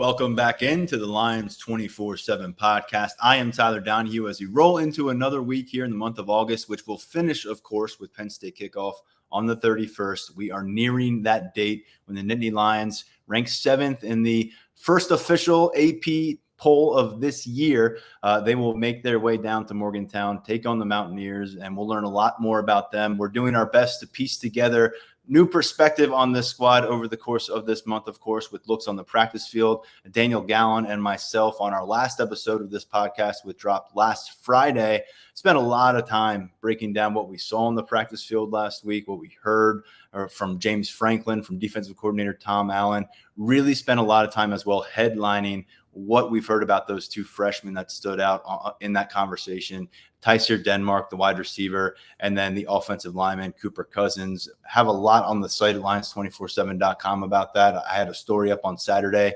Welcome back into the Lions 24/7 podcast. I am Tyer Denmark as we roll into another week here in the month of August, which will finish, of course, with Penn State kickoff on the 31st. We are nearing that date when the Nittany Lions, ranked 7th in the first official AP poll of this year, they will make their way down to Morgantown, take on the Mountaineers, and we'll learn a lot more about them. We're doing our best to piece together new perspective on this squad over the course of this month, of course, with looks on the practice field. Daniel Gallen and myself on our last episode of this podcast, which dropped last Friday, spent a lot of time breaking down what we saw on the practice field last week, what we heard from James Franklin, from defensive coordinator Tom Allen. Really spent a lot of time as well headlining what we've heard about those two freshmen that stood out in that conversation. Tyer Denmark, the wide receiver, and then the offensive lineman, Cooper Cousins. Have a lot on the site at Lions247.com about that. I had a story up on Saturday,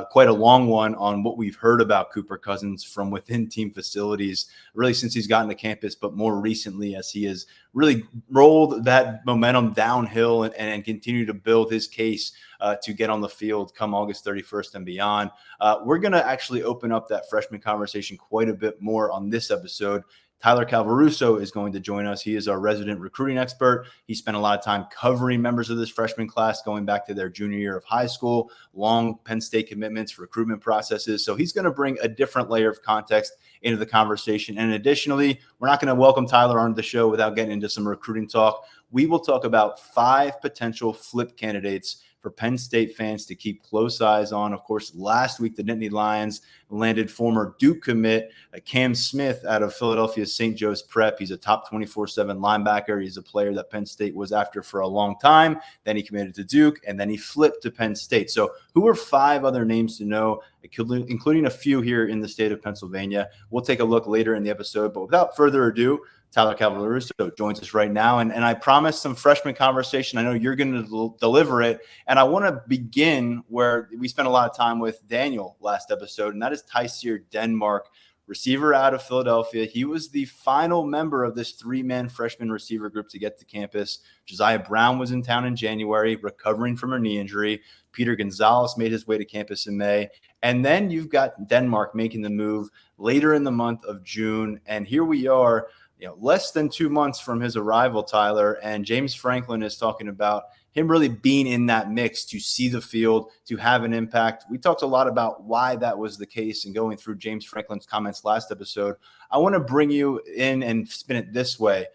quite a long one on what we've heard about Cooper Cousins from within team facilities, really since he's gotten to campus, but more recently as he has really rolled that momentum downhill and continue to build his case to get on the field come August 31st and beyond. We're going to actually open up that freshman conversation quite a bit more on this episode. Tyler Calvaruso is going to join us. He is our resident recruiting expert. He spent a lot of time covering members of this freshman class going back to their junior year of high school, long Penn State commitments, recruitment processes. So he's going to bring a different layer of context into the conversation. And additionally, we're not going to welcome Tyler onto the show without getting into some recruiting talk. We will talk about 5 potential flip candidates for Penn State fans to keep close eyes on. Of course, last week, the Nittany Lions landed former Duke commit Cam Smith out of Philadelphia's St. Joe's Prep. He's a top 24/7 linebacker. He's a player that Penn State was after for a long time. Then he committed to Duke, and then he flipped to Penn State. So who are 5 other names to know, including a few here in the state of Pennsylvania? We'll take a look later in the episode. But without further ado, Tyler Calvaruso joins us right now. And I promised some freshman conversation. I know you're going to deliver it. And I want to begin where we spent a lot of time with Daniel last episode, and that is Tyer Denmark, receiver out of Philadelphia. He was the final member of this 3-man freshman receiver group to get to campus. Josiah Brown was in town in January, recovering from a knee injury. Peter Gonzalez made his way to campus in May. And then you've got Denmark making the move later in the month of June. And here we are, less than 2 months from his arrival, Tyler, and James Franklin is talking about him really being in that mix to see the field, to have an impact. We talked a lot about why that was the case and going through James Franklin's comments last episode. I want to bring you in and spin it this way.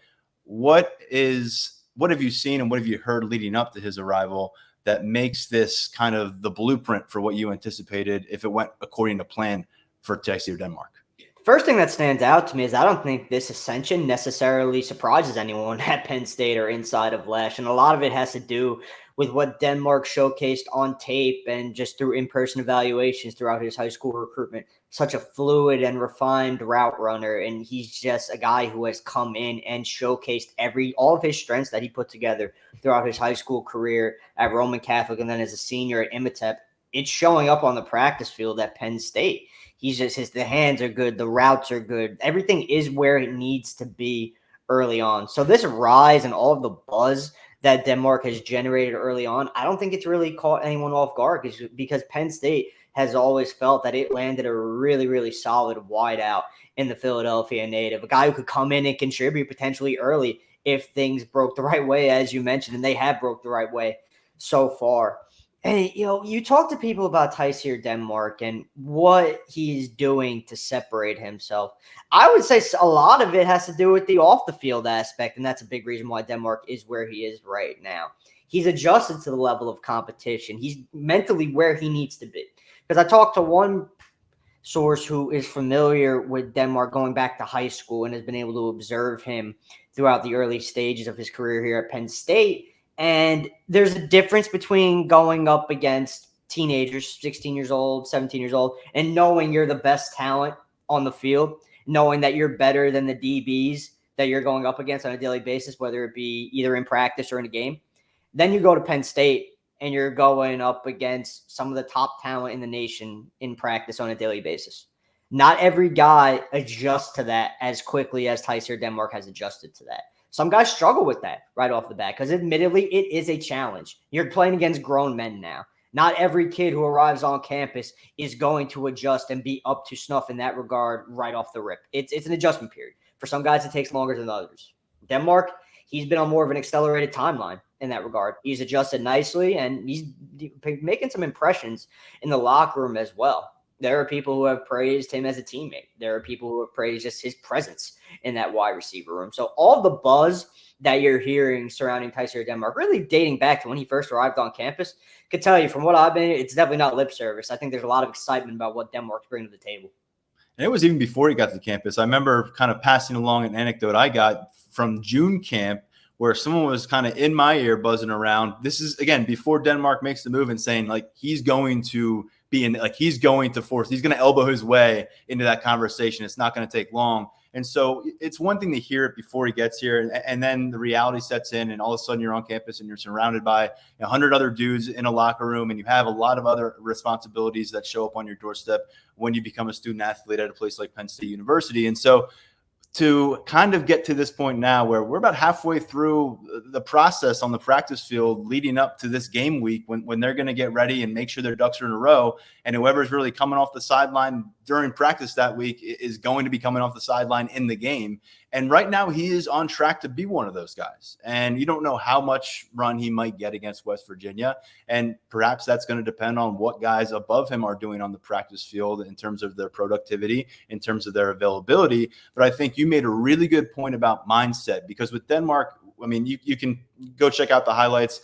What have you seen and what have you heard leading up to his arrival that makes this kind of the blueprint for what you anticipated if it went according to plan for Tyer Denmark? First thing that stands out to me is I don't think this ascension necessarily surprises anyone at Penn State or inside of Lash. And a lot of it has to do with what Denmark showcased on tape and just through in-person evaluations throughout his high school recruitment. Such a fluid and refined route runner. And he's just a guy who has come in and showcased all of his strengths that he put together throughout his high school career at Roman Catholic and then as a senior at Imhotep. It's showing up on the practice field at Penn State. The hands are good. The routes are good. Everything is where it needs to be early on. So this rise and all of the buzz that Denmark has generated early on, I don't think it's really caught anyone off guard because Penn State has always felt that it landed a really, really solid wideout in the Philadelphia native, a guy who could come in and contribute potentially early if things broke the right way, as you mentioned, and they have broke the right way so far. And, you talk to people about Tyer Denmark and what he's doing to separate himself. I would say a lot of it has to do with the off-the-field aspect, and that's a big reason why Denmark is where he is right now. He's adjusted to the level of competition. He's mentally where he needs to be. Because I talked to one source who is familiar with Denmark going back to high school and has been able to observe him throughout the early stages of his career here at Penn State. And there's a difference between going up against teenagers, 16 years old, 17 years old, and knowing you're the best talent on the field, knowing that you're better than the DBs that you're going up against on a daily basis, whether it be either in practice or in a game. Then you go to Penn State and you're going up against some of the top talent in the nation in practice on a daily basis. Not every guy adjusts to that as quickly as Tyer Denmark has adjusted to that. Some guys struggle with that right off the bat because admittedly it is a challenge. You're playing against grown men now. Not every kid who arrives on campus is going to adjust and be up to snuff in that regard right off the rip. It's an adjustment period. For some guys, it takes longer than others. Denmark, he's been on more of an accelerated timeline in that regard. He's adjusted nicely, and he's making some impressions in the locker room as well. There are people who have praised him as a teammate. There are people who have praised just his presence in that wide receiver room. So all the buzz that you're hearing surrounding Tyer Denmark, really dating back to when he first arrived on campus, could tell you from what I've been, it's definitely not lip service. I think there's a lot of excitement about what Denmark's bringing to the table. And it was even before he got to campus. I remember kind of passing along an anecdote I got from June camp where someone was kind of in my ear buzzing around. This is, again, before Denmark makes the move and saying, like, he's going to be in, like, he's going to elbow his way into that conversation. It's not going to take long. And so it's one thing to hear it before he gets here, and then the reality sets in, and all of a sudden you're on campus and you're surrounded by 100 other dudes in a locker room, and you have a lot of other responsibilities that show up on your doorstep when you become a student athlete at a place like Penn State University. And so to kind of get to this point now where we're about halfway through the process on the practice field leading up to this game week when they're going to get ready and make sure their ducks are in a row, and whoever's really coming off the sideline during practice that week is going to be coming off the sideline in the game. And right now he is on track to be one of those guys. And you don't know how much run he might get against West Virginia. And perhaps that's going to depend on what guys above him are doing on the practice field in terms of their productivity, in terms of their availability. But I think you made a really good point about mindset, because with Denmark, I mean, you can go check out the highlights,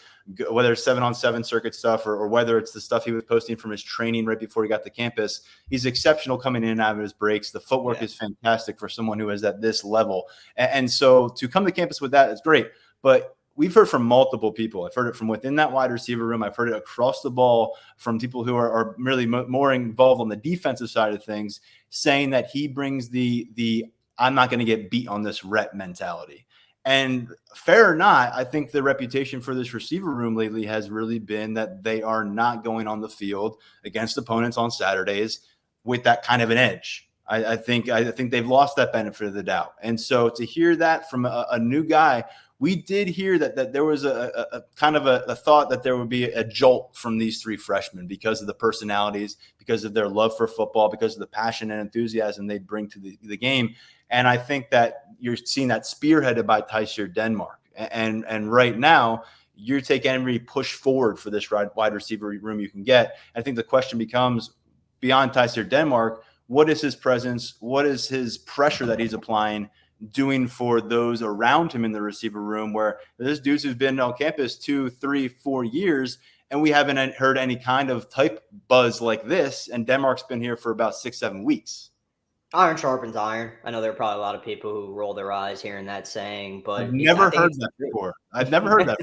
whether it's 7-on-7 circuit stuff or whether it's the stuff he was posting from his training right before he got to campus. He's exceptional coming in and out of his breaks. The footwork is fantastic for someone who is at this level. And so to come to campus with that is great. But we've heard from multiple people. I've heard it from within that wide receiver room. I've heard it across the ball from people who are really more involved on the defensive side of things, saying that he brings the I'm not going to get beat on this rep mentality. And fair or not, I think the reputation for this receiver room lately has really been that they are not going on the field against opponents on Saturdays with that kind of an edge. I think they've lost that benefit of the doubt. And so to hear that from a new guy, we did hear that there was a kind of a thought that there would be a jolt from these three freshmen because of the personalities, because of their love for football, because of the passion and enthusiasm they bring to the game. And I think that you're seeing that spearheaded by Tyer Denmark. And right now, you're taking every push forward for this wide receiver room you can get. I think the question becomes, beyond Tyer Denmark, what is his presence? What is his pressure that he's applying doing for those around him in the receiver room, where this dude who's been on campus 2, 3, 4 years, and we haven't heard any kind of type buzz like this. And Denmark's been here for about 6-7 weeks. Iron sharpens iron. I know there are probably a lot of people who roll their eyes hearing that saying, but I've never heard that before. I've never heard that.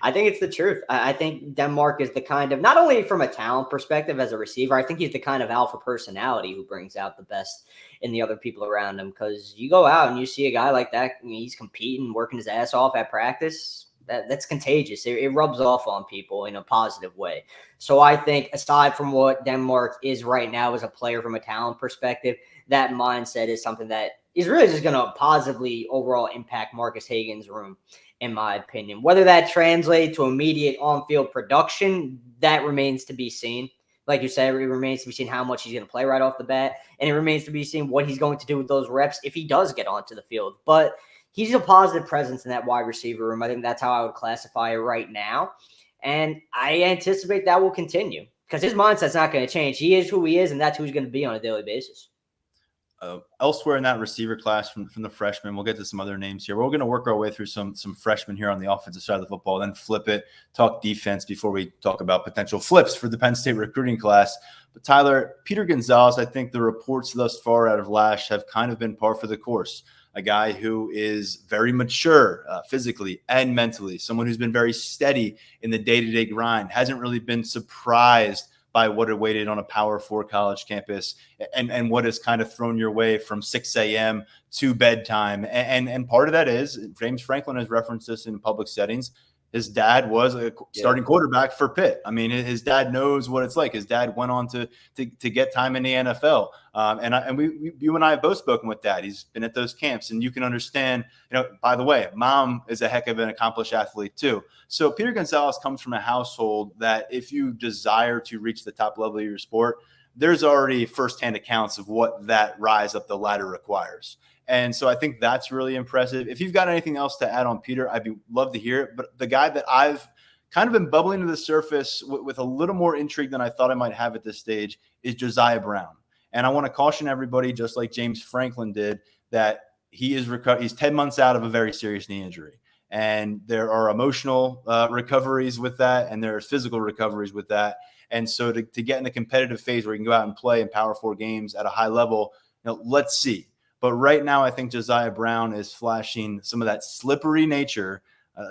I think it's the truth. I think Denmark is the kind of, not only from a talent perspective as a receiver, I think he's the kind of alpha personality who brings out the best in the other people around him. Because you go out and you see a guy like that, he's competing, working his ass off at practice. That's contagious. It rubs off on people in a positive way. So I think, aside from what Denmark is right now as a player from a talent perspective, that mindset is something that is really just going to positively overall impact Marcus Hagen's room, in my opinion. Whether that translates to immediate on-field production, that remains to be seen. Like you said, it remains to be seen how much he's going to play right off the bat, and it remains to be seen what he's going to do with those reps if he does get onto the field. But he's a positive presence in that wide receiver room. I think that's how I would classify it right now. And I anticipate that will continue because his mindset's not going to change. He is who he is, and that's who he's going to be on a daily basis. Elsewhere in that receiver class from the freshmen, we'll get to some other names here. We're going to work our way through some freshmen here on the offensive side of the football, then flip it, talk defense before we talk about potential flips for the Penn State recruiting class. But Tyler, Peter Gonzalez, I think the reports thus far out of Lash have kind of been par for the course. A guy who is very mature physically and mentally, someone who's been very steady in the day-to-day grind, hasn't really been surprised by what awaited on a Power 4 college campus and what has kind of thrown your way from 6 a.m. to bedtime. And part of that is, James Franklin has referenced this in public settings, His dad was a starting quarterback for Pitt. I mean, his dad knows what it's like. His dad went on to get time in the NFL. You and I have both spoken with Dad. He's been at those camps, and you can understand, by the way, Mom is a heck of an accomplished athlete too. So Peter Gonzalez comes from a household that if you desire to reach the top level of your sport, there's already firsthand accounts of what that rise up the ladder requires. And so I think that's really impressive. If you've got anything else to add on Peter, I'd love to hear it. But the guy that I've kind of been bubbling to the surface with a little more intrigue than I thought I might have at this stage is Josiah Brown. And I want to caution everybody, just like James Franklin did, that he's 10 months out of a very serious knee injury. And there are emotional recoveries with that, and there are physical recoveries with that. And so to get in a competitive phase where you can go out and play in Power 4 games at a high level, let's see. But right now, I think Josiah Brown is flashing some of that slippery nature,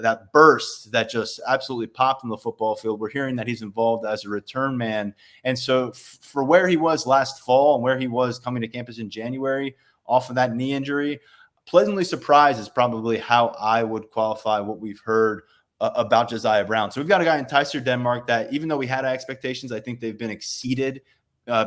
that burst that just absolutely popped in the football field. We're hearing that he's involved as a return man. And so for where he was last fall and where he was coming to campus in January off of that knee injury, pleasantly surprised is probably how I would qualify what we've heard about Josiah Brown. So we've got a guy in Tyer Denmark that, even though we had expectations, I think they've been exceeded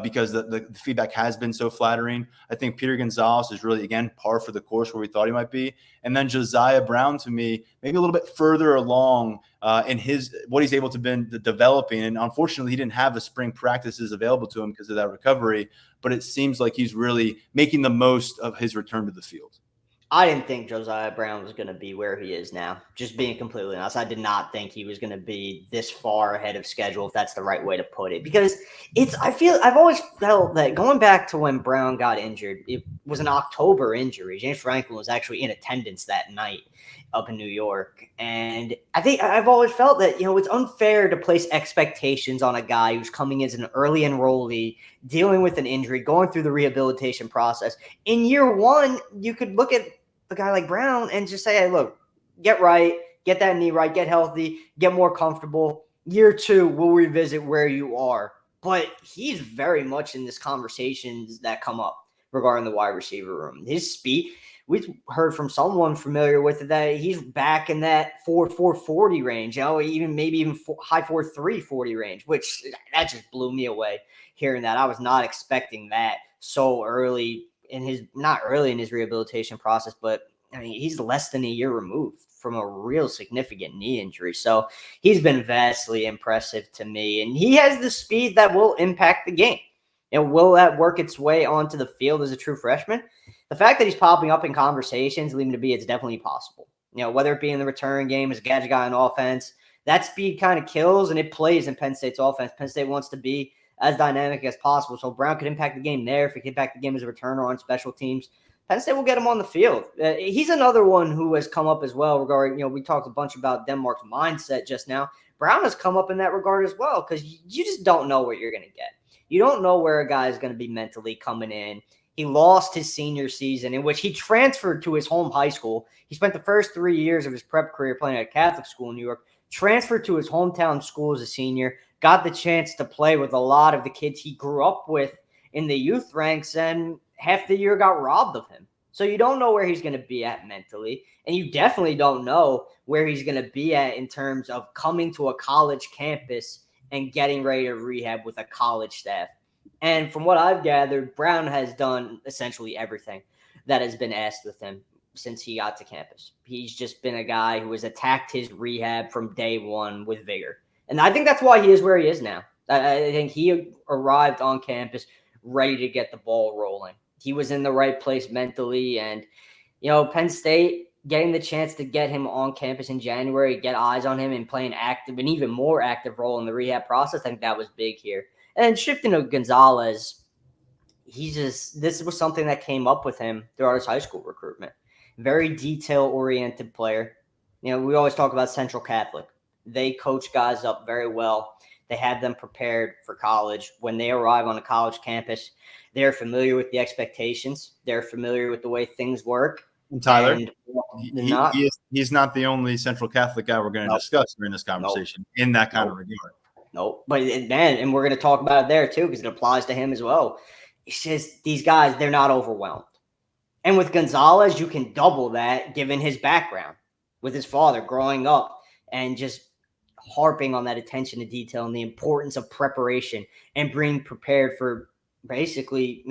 because the feedback has been so flattering. I think Peter Gonzalez is really, again, par for the course where we thought he might be. And then Josiah Brown, to me, maybe a little bit further along in what he's able to been developing. And unfortunately, he didn't have the spring practices available to him because of that recovery. But it seems like he's really making the most of his return to the field. I didn't think Josiah Brown was going to be where he is now. Just being completely honest, I did not think he was going to be this far ahead of schedule, if that's the right way to put it. Because I've always felt that going back to when Brown got injured, it was an October injury. James Franklin was actually in attendance that night up in New York. And I think I've always felt that, it's unfair to place expectations on a guy who's coming as an early enrollee, dealing with an injury, going through the rehabilitation process. In year one, you could look at a guy like Brown and just say, hey, look, get right, get that knee right, get healthy, get more comfortable. Year two, we'll revisit where you are. But he's very much in this conversations that come up regarding the wide receiver room. His speed, we've heard from someone familiar with it that he's back in that 4.40 range, even high 4.3 40 range, which that just blew me away hearing that. I was not expecting that so early not early in his rehabilitation process, but I mean, he's less than a year removed from a real significant knee injury. So he's been vastly impressive to me, and he has the speed that will impact the game. And will that work its way onto the field as a true freshman? The fact that he's popping up in conversations leading to be, it's definitely possible. Whether it be in the return game as a gadget guy on offense, that speed kind of kills, and it plays in Penn State's offense. Penn State wants to be as dynamic as possible. So Brown could impact the game there. If he could impact the game as a returner on special teams, Penn State will get him on the field. He's another one who has come up as well regarding, we talked a bunch about Denmark's mindset just now. Brown has come up in that regard as well, because you just don't know what you're going to get. You don't know where a guy is going to be mentally coming in. He lost his senior season, in which he transferred to his home high school. He spent the first 3 years of his prep career playing at a Catholic school in New York, transferred to his hometown school as a senior, got the chance to play with a lot of the kids he grew up with in the youth ranks, and half the year got robbed of him. So you don't know where he's going to be at mentally, and you definitely don't know where he's going to be at in terms of coming to a college campus and getting ready to rehab with a college staff. And from what I've gathered, Brown has done essentially everything that has been asked with him since he got to campus. He's just been a guy who has attacked his rehab from day one with vigor. And I think that's why he is where he is now. I think he arrived on campus ready to get the ball rolling. He was in the right place mentally. And, Penn State getting the chance to get him on campus in January, get eyes on him and play an active and even more active role in the rehab process, I think that was big here. And shifting to Gonzalez, this was something that came up with him throughout his high school recruitment. Very detail-oriented player. We always talk about Central Catholic. They coach guys up very well. They have them prepared for college. When they arrive on a college campus, they're familiar with the expectations. They're familiar with the way things work. And Tyler, he's not the only Central Catholic guy we're going to discuss during this conversation in that kind of regard. Nope. But and we're going to talk about it there too, because it applies to him as well. It's just these guys, they're not overwhelmed. And with Gonzalez, you can double that given his background with his father growing up and just harping on that attention to detail and the importance of preparation and being prepared for basically,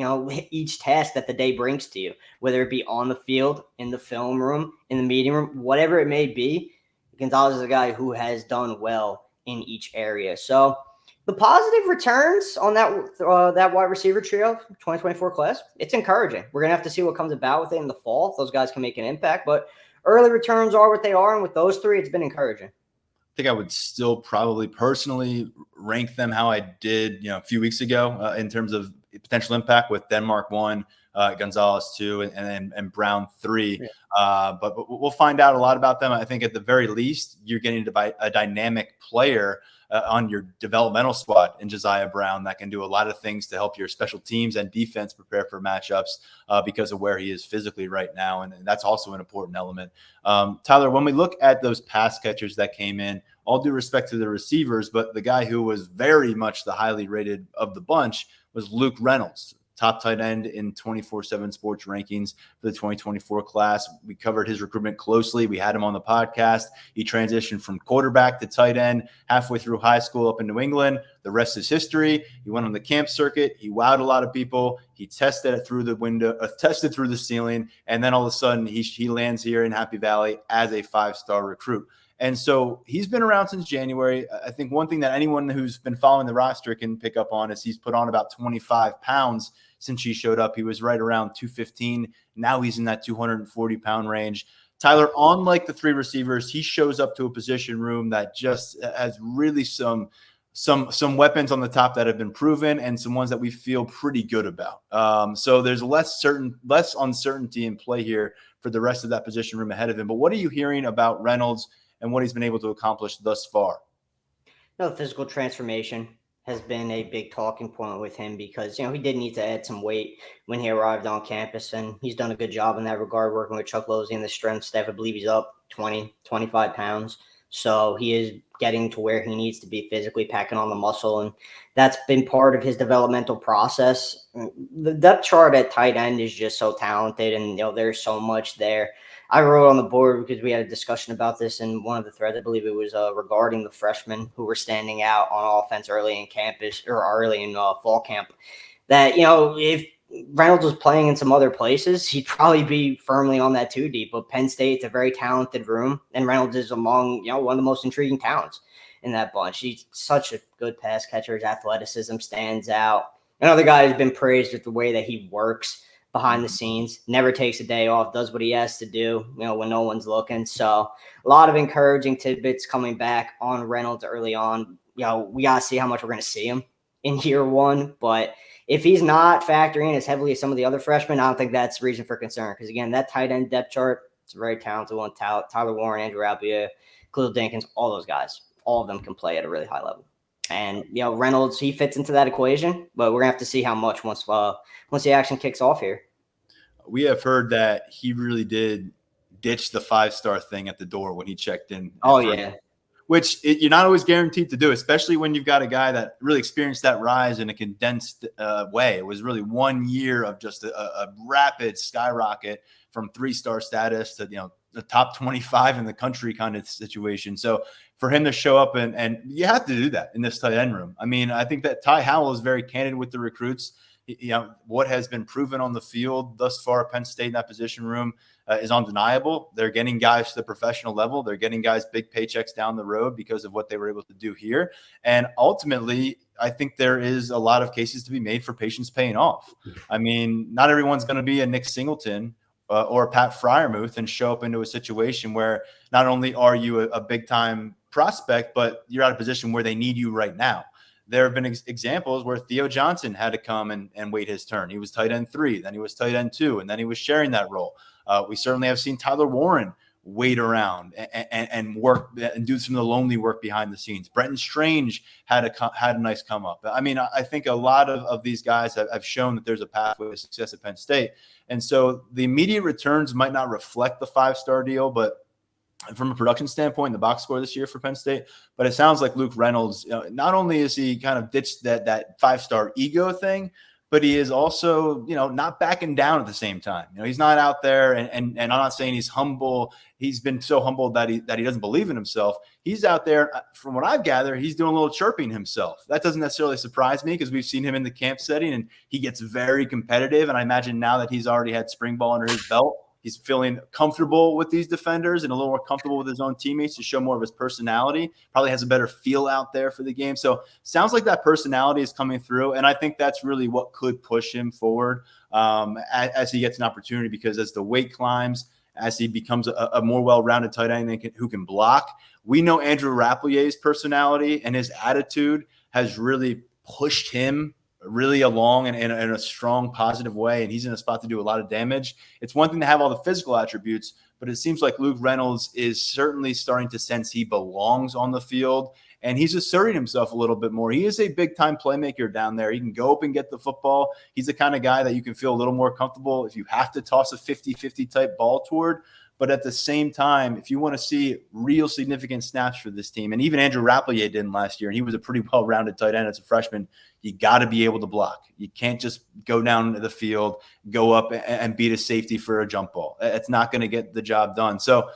each task that the day brings to you, whether it be on the field, in the film room, in the meeting room, whatever it may be. Gonzalez is a guy who has done well in each area. So the positive returns on that wide receiver trio, 2024 class, it's encouraging. We're going to have to see what comes about with it in the fall. If those guys can make an impact, but early returns are what they are. And with those three, it's been encouraging. I think I would still probably personally rank them how I did, a few weeks ago in terms of potential impact, with Denmark 1, Gonzalez 2, and Brown 3. Yeah. But we'll find out a lot about them. I think at the very least, you're getting a dynamic player on your developmental squad in Josiah Brown that can do a lot of things to help your special teams and defense prepare for matchups because of where he is physically right now. And that's also an important element. Tyler, when we look at those pass catchers that came in, all due respect to the receivers, but the guy who was very much the highly rated of the bunch was Luke Reynolds, top tight end in 24/7 Sports rankings for the 2024 class. We covered his recruitment closely. We had him on the podcast. He transitioned from quarterback to tight end halfway through high school up in New England. The rest is history. He went on the camp circuit. He wowed a lot of people. He tested it through the window, tested through the ceiling, and then all of a sudden he lands here in Happy Valley as a 5-star recruit. And so he's been around since January. I think one thing that anyone who's been following the roster can pick up on is he's put on about 25 pounds since he showed up. He was right around 215. Now he's in that 240-pound range. Tyler, unlike the three receivers, he shows up to a position room that just has really some weapons on the top that have been proven and some ones that we feel pretty good about. So there's less uncertainty in play here for the rest of that position room ahead of him. But what are you hearing about Reynolds and what he's been able to accomplish thus far? No, physical transformation has been a big talking point with him because, he did need to add some weight when he arrived on campus, and he's done a good job in that regard, working with Chuck Losey and the strength staff. I believe he's up 20, 25 pounds. So he is getting to where he needs to be physically, packing on the muscle, and that's been part of his developmental process. The depth chart at tight end is just so talented, and there's so much there. I wrote on the board because we had a discussion about this in one of the threads. I believe it was regarding the freshmen who were standing out on offense early in campus or early in fall camp. That, if Reynolds was playing in some other places, he'd probably be firmly on that 2 deep. But Penn State's a very talented room, and Reynolds is among, one of the most intriguing talents in that bunch. He's such a good pass catcher. His athleticism stands out. Another guy who's been praised with the way that he works behind the scenes, never takes a day off, does what he has to do, when no one's looking. So a lot of encouraging tidbits coming back on Reynolds early on. We got to see how much we're going to see him in year one. But if he's not factoring in as heavily as some of the other freshmen, I don't think that's reason for concern. Because, again, that tight end depth chart, it's a very talented one. Tyler Warren, Andrew Albia, Khalil Dinkins, all those guys, all of them can play at a really high level. And, Reynolds, he fits into that equation, but we're going to have to see how much once the action kicks off here. We have heard that he really did ditch the 5-star thing at the door when he checked in. Oh, yeah. Which you're not always guaranteed to do, especially when you've got a guy that really experienced that rise in a condensed way. It was really 1 year of just a rapid skyrocket from 3-star status to, the top 25 in the country kind of situation. So for him to show up and you have to do that in this tight end room. I mean, I think that Ty Howell is very candid with the recruits. What has been proven on the field thus far at Penn State in that position room is undeniable. They're getting guys to the professional level. They're getting guys big paychecks down the road because of what they were able to do here. And ultimately, I think there is a lot of cases to be made for patience paying off. I mean, not everyone's going to be a Nick Singleton or a Pat Fryermuth and show up into a situation where not only are you a big-time prospect, but you're at a position where they need you right now. There have been examples where Theo Johnson had to come and wait his turn. He was tight end 3, then he was tight end 2, and then he was sharing that role. We certainly have seen Tyler Warren wait around and work and do some of the lonely work behind the scenes. Brenton Strange had a nice come up. I mean, I think a lot of these guys have shown that there's a pathway to success at Penn State. And so the immediate returns might not reflect the 5-star deal, but from a production standpoint, the box score this year for Penn State, but it sounds like Luke Reynolds, not only is he kind of ditched that 5-star ego thing, but he is also, not backing down at the same time. He's not out there, and I'm not saying he's humble. He's been so humble that he doesn't believe in himself. He's out there, from what I've gathered, he's doing a little chirping himself. That doesn't necessarily surprise me because we've seen him in the camp setting, and he gets very competitive. And I imagine now that he's already had spring ball under his belt, he's feeling comfortable with these defenders and a little more comfortable with his own teammates to show more of his personality. Probably has a better feel out there for the game. So sounds like that personality is coming through. And I think that's really what could push him forward as he gets an opportunity, because as the weight climbs, as he becomes a more well-rounded tight end who can block, we know Andrew Rappelier's personality and his attitude has really pushed him really along in a strong, positive way, and he's in a spot to do a lot of damage. It's one thing to have all the physical attributes, but it seems like Luke Reynolds is certainly starting to sense he belongs on the field, and he's asserting himself a little bit more. He is a big-time playmaker down there. He can go up and get the football. He's the kind of guy that you can feel a little more comfortable if you have to toss a 50-50 type ball toward. But at the same time, if you want to see real significant snaps for this team, and even Andrew Rappelier didn't last year, and he was a pretty well-rounded tight end as a freshman, you got to be able to block. You can't just go down the field, go up and beat a safety for a jump ball. It's not going to get the job done. So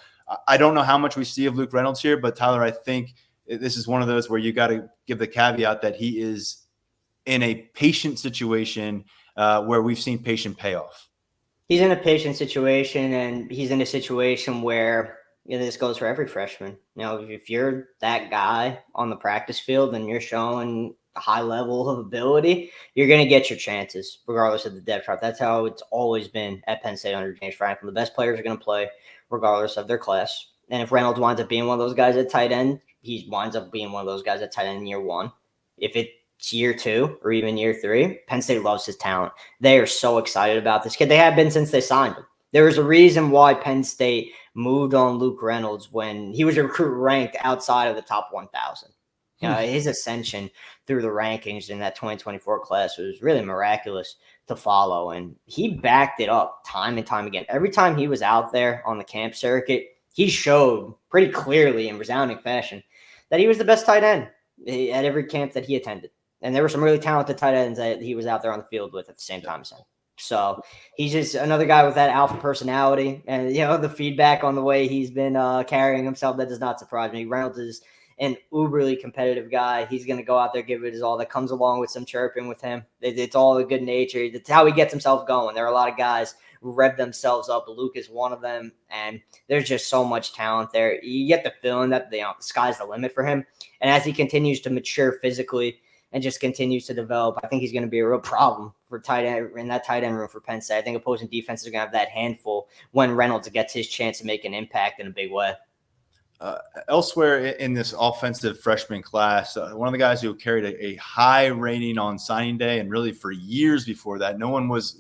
I don't know how much we see of Luke Reynolds here, but Tyler, I think this is one of those where you got to give the caveat that he is in a patient situation where we've seen patient payoff. He's in a patient situation, and he's in a situation where this goes for every freshman. If you're that guy on the practice field and you're showing a high level of ability, you're going to get your chances regardless of the depth chart. That's how it's always been at Penn State under James Franklin. The best players are going to play regardless of their class. And if Reynolds winds up being one of those guys at tight end, he winds up being one of those guys at tight end in year one. If it's year 2 or even year 3, Penn State loves his talent. They are so excited about this kid. They have been since they signed him. There was a reason why Penn State moved on Luke Reynolds when he was a recruit ranked outside of the top 1,000. His ascension through the rankings in that 2024 class was really miraculous to follow, and he backed it up time and time again. Every time he was out there on the camp circuit, he showed pretty clearly in resounding fashion that he was the best tight end at every camp that he attended. And there were some really talented tight ends that he was out there on the field with at the same time as him. So he's just another guy with that alpha personality. And, the feedback on the way he's been carrying himself, that does not surprise me. Reynolds is an uberly competitive guy. He's going to go out there, give it his all. That comes along with some chirping with him. It's all the good nature. It's how he gets himself going. There are a lot of guys who rev themselves up. Luke is one of them. And there's just so much talent there. You get the feeling that the sky's the limit for him. And as he continues to mature physically and just continues to develop, I think he's going to be a real problem for tight end in that tight end room for Penn State. I think opposing defenses are going to have that handful when Reynolds gets his chance to make an impact in a big way. Elsewhere in this offensive freshman class, one of the guys who carried a high rating on signing day, and really for years before that, no one was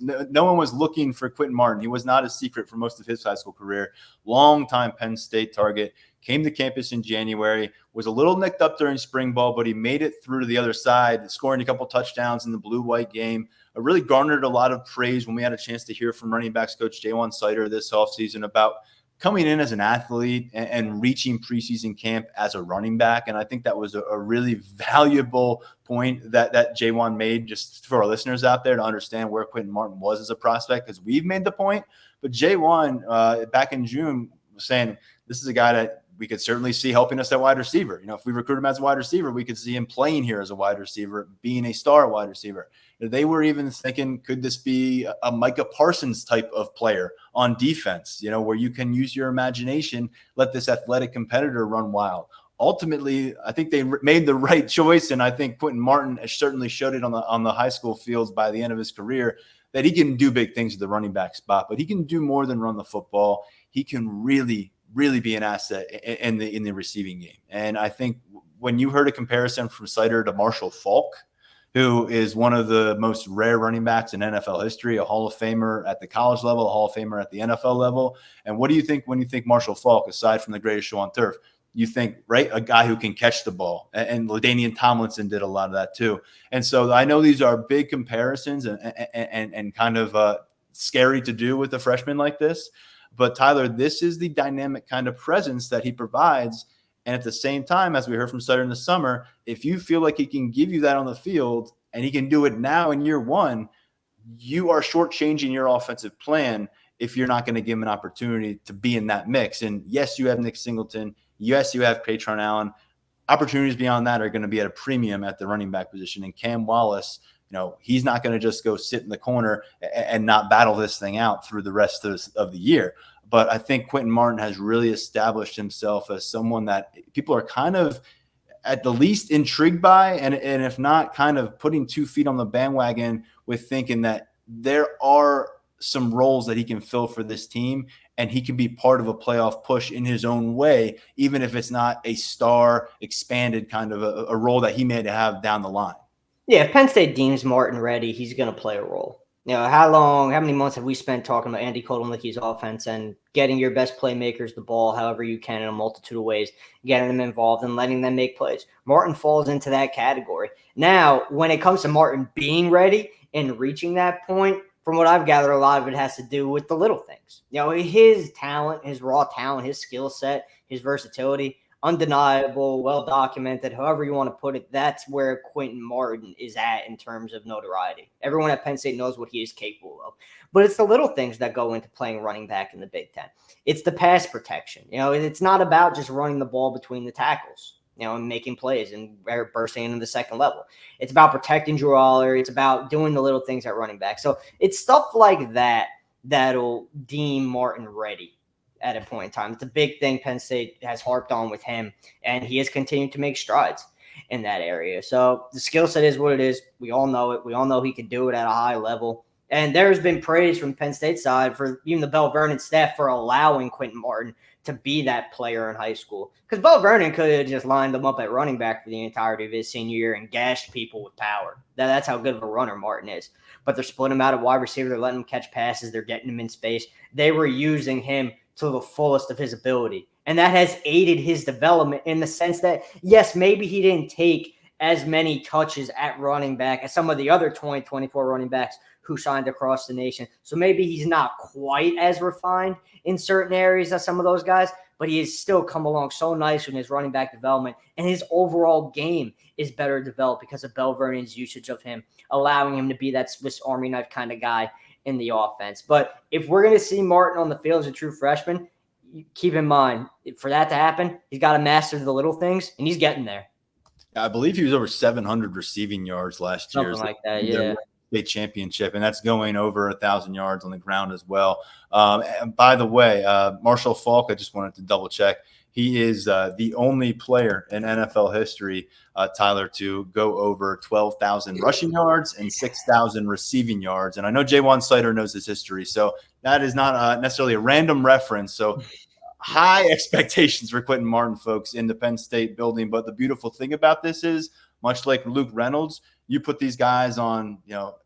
looking for Quinton Martin. He was not a secret for most of his high school career. Long-time Penn State target, came to campus in January, was a little nicked up during spring ball, but he made it through to the other side, scoring a couple touchdowns in the blue-white game. Really garnered a lot of praise when we had a chance to hear from running backs coach Jaywan Sider this offseason about coming in as an athlete and reaching preseason camp as a running back. And I think that was a really valuable point that Jaywan made, just for our listeners out there to understand where Quinton Martin was as a prospect, because we've made the point. But Jaywan back in June was saying this is a guy that we could certainly see helping us at wide receiver. If we recruit him as a wide receiver, we could see him playing here as a wide receiver, being a star wide receiver. They were even thinking, could this be a Micah Parsons type of player on defense, where you can use your imagination, let this athletic competitor run wild. Ultimately, I think they made the right choice, and I think Quinton Martin certainly showed it on the high school fields by the end of his career that he can do big things at the running back spot, but he can do more than run the football. He can really be an asset in the receiving game. And I think when you heard a comparison from Sider to Marshall Faulk, who is one of the most rare running backs in NFL history, a Hall of Famer at the college level, a Hall of Famer at the NFL level. And what do you think when you think Marshall Faulk, aside from the greatest show on turf? You think, right, a guy who can catch the ball. And LaDainian Tomlinson did a lot of that too. And so I know these are big comparisons and kind of scary to do with a freshman like this. But Tyler, this is the dynamic kind of presence that he provides. And at the same time, as we heard from Sutter in the summer, if you feel like he can give you that on the field and he can do it now in year one, you are shortchanging your offensive plan if you're not going to give him an opportunity to be in that mix. And yes, you have Nick Singleton. Yes, you have Patron Allen. Opportunities beyond that are going to be at a premium at the running back position. And Cam Wallace, he's not going to just go sit in the corner and not battle this thing out through the rest of the year. But I think Quinton Martin has really established himself as someone that people are kind of at the least intrigued by, and if not, kind of putting 2 feet on the bandwagon with thinking that there are some roles that he can fill for this team, and he can be part of a playoff push in his own way, even if it's not a star expanded kind of a role that he may have down the line. Yeah, if Penn State deems Martin ready, he's going to play a role. How many months have we spent talking about Andy Kotelnicki's offense and getting your best playmakers the ball however you can in a multitude of ways, getting them involved and letting them make plays? Martin falls into that category. Now, when it comes to Martin being ready and reaching that point, from what I've gathered, a lot of it has to do with the little things. His talent, his raw talent, his skill set, his versatility, undeniable, well-documented, however you want to put it. That's where Quinton Martin is at in terms of notoriety. Everyone at Penn State knows what he is capable of. But it's the little things that go into playing running back in the Big Ten. It's the pass protection. It's not about just running the ball between the tackles, and making plays and bursting into the second level. It's about protecting Drew Aller. It's about doing the little things at running back. So it's stuff like that that'll deem Martin ready at a point in time. It's a big thing Penn State has harped on with him, and he has continued to make strides in that area. So the skill set is what it is. We all know it. We all know he can do it at a high level. And there's been praise from the Penn State side for even the Bell Vernon staff for allowing Quinton Martin to be that player in high school. Because Bell Vernon could have just lined them up at running back for the entirety of his senior year and gashed people with power. That's how good of a runner Martin is. But they're splitting him out at wide receiver. They're letting him catch passes. They're getting him in space. They were using him to the fullest of his ability. And that has aided his development in the sense that, yes, maybe he didn't take as many touches at running back as some of the other 2024 running backs who signed across the nation. So maybe he's not quite as refined in certain areas as some of those guys, but he has still come along so nice in his running back development, and his overall game is better developed because of Bell Vernon's usage of him, allowing him to be that Swiss Army knife kind of guy in the offense. But if we're going to see Martin on the field as a true freshman, keep in mind, for that to happen, he's got to master the little things, and he's getting there. I believe he was over 700 receiving yards last year. Something like that, yeah. State championship, and that's going over 1,000 yards on the ground as well. And by the way, Marshall Faulk, I just wanted to double check. He is the only player in NFL history, Tyler, to go over 12,000 rushing yards and 6,000 receiving yards. And I know Jaywan Sider knows his history, so that is not necessarily a random reference. So high expectations for Quinton Martin, folks, in the Penn State building. But the beautiful thing about this is, much like Luke Reynolds, you put these guys on,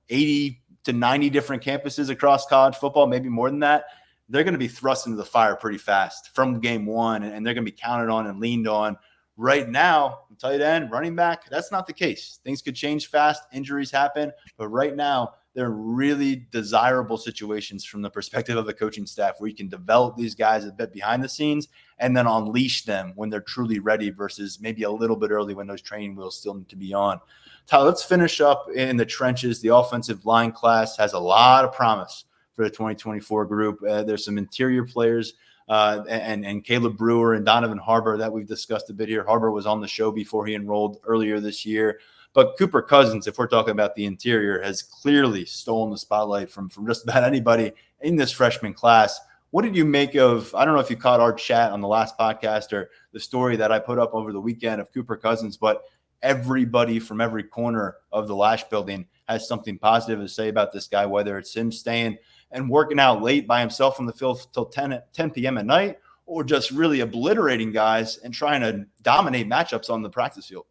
80 to 90 different campuses across college football, maybe more than that. They're going to be thrust into the fire pretty fast from game one, and they're going to be counted on and leaned on. Right now, tight end, running back, that's not the case. Things could change fast. Injuries happen. But right now, they're really desirable situations from the perspective of the coaching staff where you can develop these guys a bit behind the scenes and then unleash them when they're truly ready versus maybe a little bit early when those training wheels still need to be on. Tyler, let's finish up in the trenches. The offensive line class has a lot of promise for the 2024 group. There's some interior players and Caleb Brewer and Donovan Harbor that we've discussed a bit here. Harbor was on the show before he enrolled earlier this year. But Cooper Cousins, if we're talking about the interior, has clearly stolen the spotlight from just about anybody in this freshman class. What did you make of, I don't know if you caught our chat on the last podcast or the story that I put up over the weekend of Cooper Cousins, but everybody from every corner of the Lash building has something positive to say about this guy, whether it's him staying and working out late by himself on the field till 10 p.m. at night, or just really obliterating guys and trying to dominate matchups on the practice field.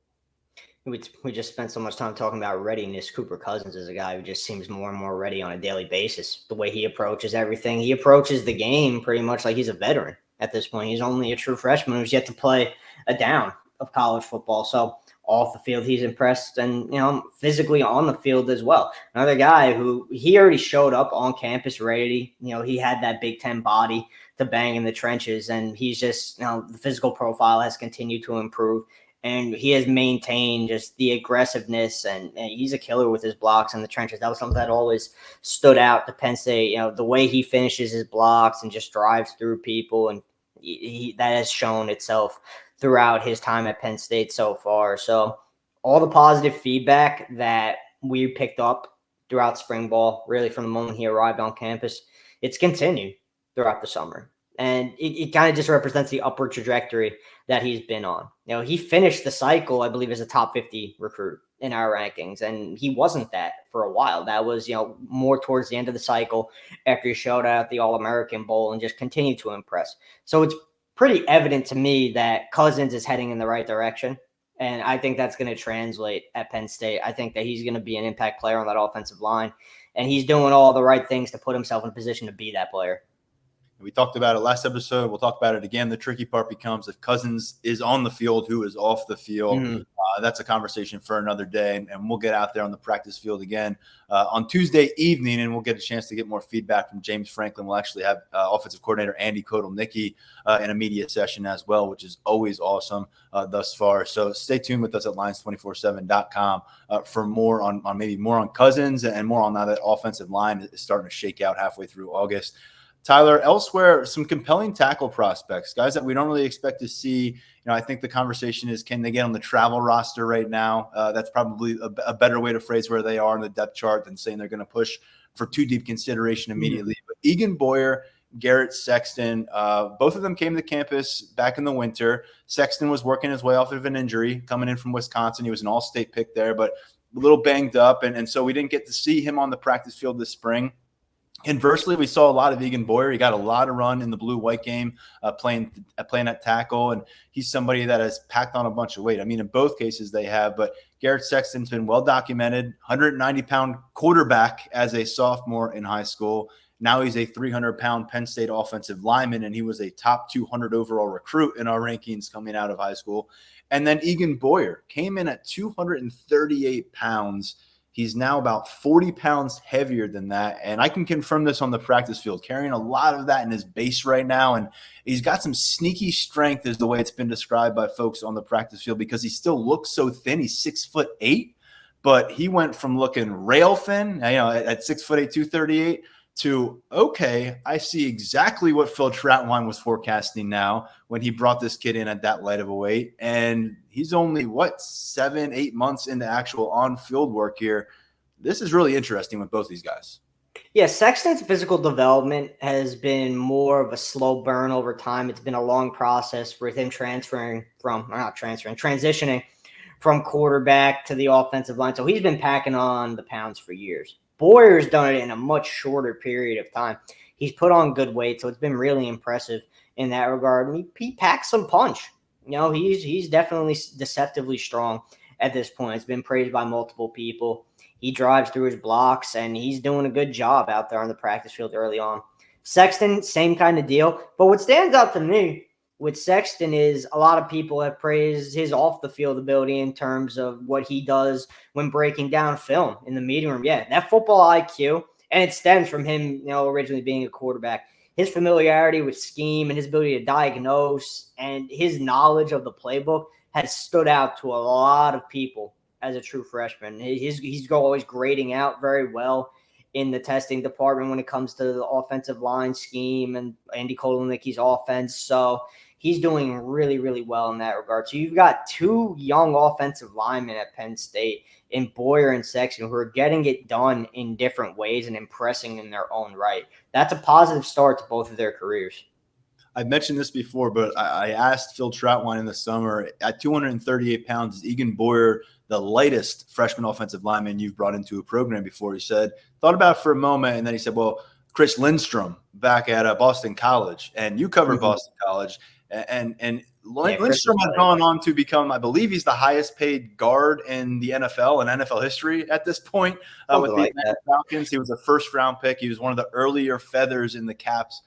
We just spent so much time talking about readiness. Cooper Cousins is a guy who just seems more and more ready on a daily basis. The way he approaches everything, he approaches the game pretty much like he's a veteran at this point. He's only a true freshman who's yet to play a down of college football. So off the field, he's impressed, and physically on the field as well. Another guy who he already showed up on campus ready. He had that Big Ten body to bang in the trenches, and he's just the physical profile has continued to improve. And he has maintained just the aggressiveness, and he's a killer with his blocks in the trenches. That was something that always stood out to Penn State. The way he finishes his blocks and just drives through people, and that has shown itself throughout his time at Penn State so far. So all the positive feedback that we picked up throughout spring ball, really from the moment he arrived on campus, it's continued throughout the summer. And it kind of just represents the upward trajectory that he's been on. He finished the cycle, I believe, as a top 50 recruit in our rankings, and he wasn't that for a while. That was, more towards the end of the cycle after he showed out at the All-American Bowl and just continued to impress. So it's pretty evident to me that Cousins is heading in the right direction, and I think that's going to translate at Penn State. I think that he's going to be an impact player on that offensive line, and he's doing all the right things to put himself in a position to be that player. We talked about it last episode. We'll talk about it again. The tricky part becomes if Cousins is on the field, who is off the field. Mm-hmm. That's a conversation for another day, and we'll get out there on the practice field again on Tuesday evening, and we'll get a chance to get more feedback from James Franklin. We'll actually have offensive coordinator Andy Kotelnicki in a media session as well, which is always awesome thus far. So stay tuned with us at Lions247.com for more on maybe more on Cousins and more on how that offensive line is starting to shake out halfway through August. Tyler, elsewhere, some compelling tackle prospects, guys that we don't really expect to see. I think the conversation is, can they get on the travel roster right now? That's probably a better way to phrase where they are in the depth chart than saying they're going to push for too deep consideration immediately. But Egan Boyer, Garrett Sexton, both of them came to campus back in the winter. Sexton was working his way off of an injury coming in from Wisconsin. He was an all-state pick there, but a little banged up. And so we didn't get to see him on the practice field this spring. Conversely, we saw a lot of Egan Boyer. He got a lot of run in the blue-white game, playing at tackle, and he's somebody that has packed on a bunch of weight. I mean, in both cases they have, but Garrett Sexton's been well documented, 190-pound quarterback as a sophomore in high school. Now he's a 300-pound Penn State offensive lineman, and he was a top 200 overall recruit in our rankings coming out of high school. And then Egan Boyer came in at 238 pounds. He's now about 40 pounds heavier than that. And I can confirm this on the practice field, carrying a lot of that in his base right now. And he's got some sneaky strength is the way it's been described by folks on the practice field, because he still looks so thin. He's 6'8", but he went from looking rail thin, at 6'8", 238 to, okay, I see exactly what Phil Trautwein was forecasting now when he brought this kid in at that light of a weight. And he's only, 7-8 months into actual on-field work here. This is really interesting with both these guys. Yeah, Sexton's physical development has been more of a slow burn over time. It's been a long process with him transitioning from quarterback to the offensive line. So he's been packing on the pounds for years. Boyer's done it in a much shorter period of time. He's put on good weight, so it's been really impressive in that regard. He packs some punch. He's definitely deceptively strong at this point. It's been praised by multiple people. He drives through his blocks, and he's doing a good job out there on the practice field early on. Sexton, same kind of deal. But what stands out to me with Sexton is a lot of people have praised his off-the-field ability in terms of what he does when breaking down film in the meeting room. Yeah, that football IQ, and it stems from him, originally being a quarterback. His familiarity with scheme and his ability to diagnose and his knowledge of the playbook has stood out to a lot of people as a true freshman. He's always grading out very well in the testing department when it comes to the offensive line scheme and Andy Kotelnicki's offense. So he's doing really, really well in that regard. So you've got two young offensive linemen at Penn State in Boyer and Sexton who are getting it done in different ways and impressing in their own right. That's a positive start to both of their careers. I've mentioned this before, but I asked Phil Trautwein in the summer, at 238 pounds, is Egan Boyer the lightest freshman offensive lineman you've brought into a program before? He said, thought about it for a moment, and then he said, well, Chris Lindstrom back at Boston College, and you covered Boston College, and Lindstrom has gone on to become, I believe he's the highest paid guard in the NFL and NFL history at this point with the Atlanta Falcons. He was a first-round pick. He was one of the earlier feathers in the caps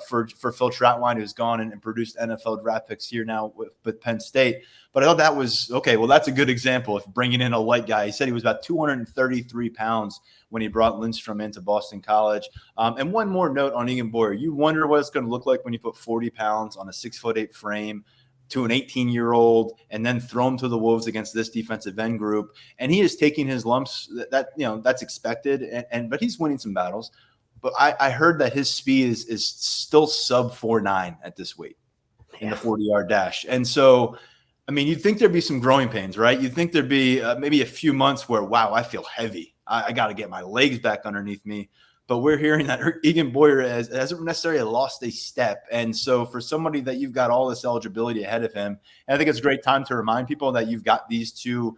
for Phil Trautwein, who's gone and produced NFL draft picks here now with Penn State. But I thought that was, okay, well, that's a good example of bringing in a light guy. He said he was about 233 pounds when he brought Lindstrom into Boston College. And one more note on Egan Boyer. You wonder what it's going to look like when you put 40 pounds on a 6'8" frame. to an 18-year-old and then throw him to the wolves against this defensive end group. And he is taking his lumps. That's expected. But he's winning some battles. But I heard that his speed is still sub 4.9 at this weight in the 40-yard dash. And so, I mean, you'd think there'd be some growing pains, right? You'd think there'd be maybe a few months where, wow, I feel heavy. I got to get my legs back underneath me. But we're hearing that Egan Boyer hasn't necessarily lost a step. And so for somebody that you've got all this eligibility ahead of him, and I think it's a great time to remind people that you've got these two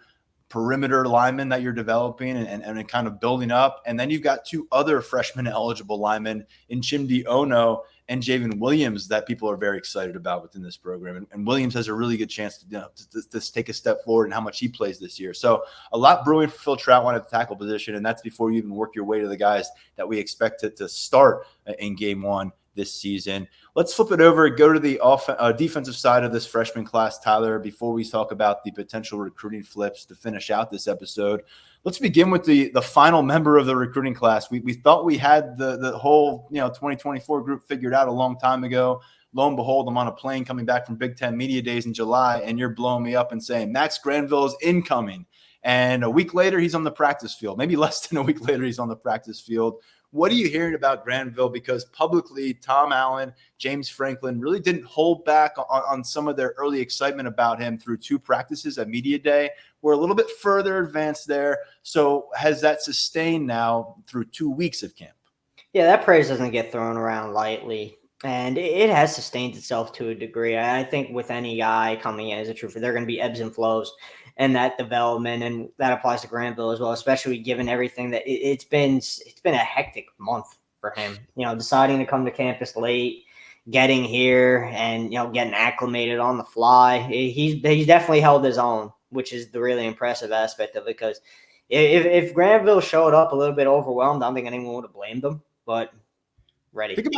perimeter linemen that you're developing and kind of building up. And then you've got two other freshman eligible linemen in Chimdi Ono and Javen Williams that people are very excited about within this program. And Williams has a really good chance to take a step forward in how much he plays this year. So a lot brewing for Phil Troutwine at the tackle position, and that's before you even work your way to the guys that we expect to start in game one this season. Let's flip it over, go to the defensive side of this freshman class, Tyler, before we talk about the potential recruiting flips to finish out this episode. Let's begin with the final member of the recruiting class. We thought we had the whole 2024 group figured out a long time ago. Lo and behold, I'm on a plane coming back from Big Ten Media Days in July, and you're blowing me up and saying Max Granville is incoming. And a week later, he's on the practice field. Maybe less than a week later, he's on the practice field. What are you hearing about Granville? Because publicly, Tom Allen, James Franklin really didn't hold back on some of their early excitement about him through two practices at Media Day. We're a little bit further advanced there. So has that sustained now through 2 weeks of camp? Yeah, that praise doesn't get thrown around lightly. And it has sustained itself to a degree. I think with any guy coming in as a trooper, there are going to be ebbs and flows in that development, and that applies to Granville as well, especially given everything that it's been a hectic month for him. Deciding to come to campus late, getting here, and getting acclimated on the fly. He's definitely held his own, which is the really impressive aspect of it. Because if Granville showed up a little bit overwhelmed, I don't think anyone would have blamed him. But ready. Think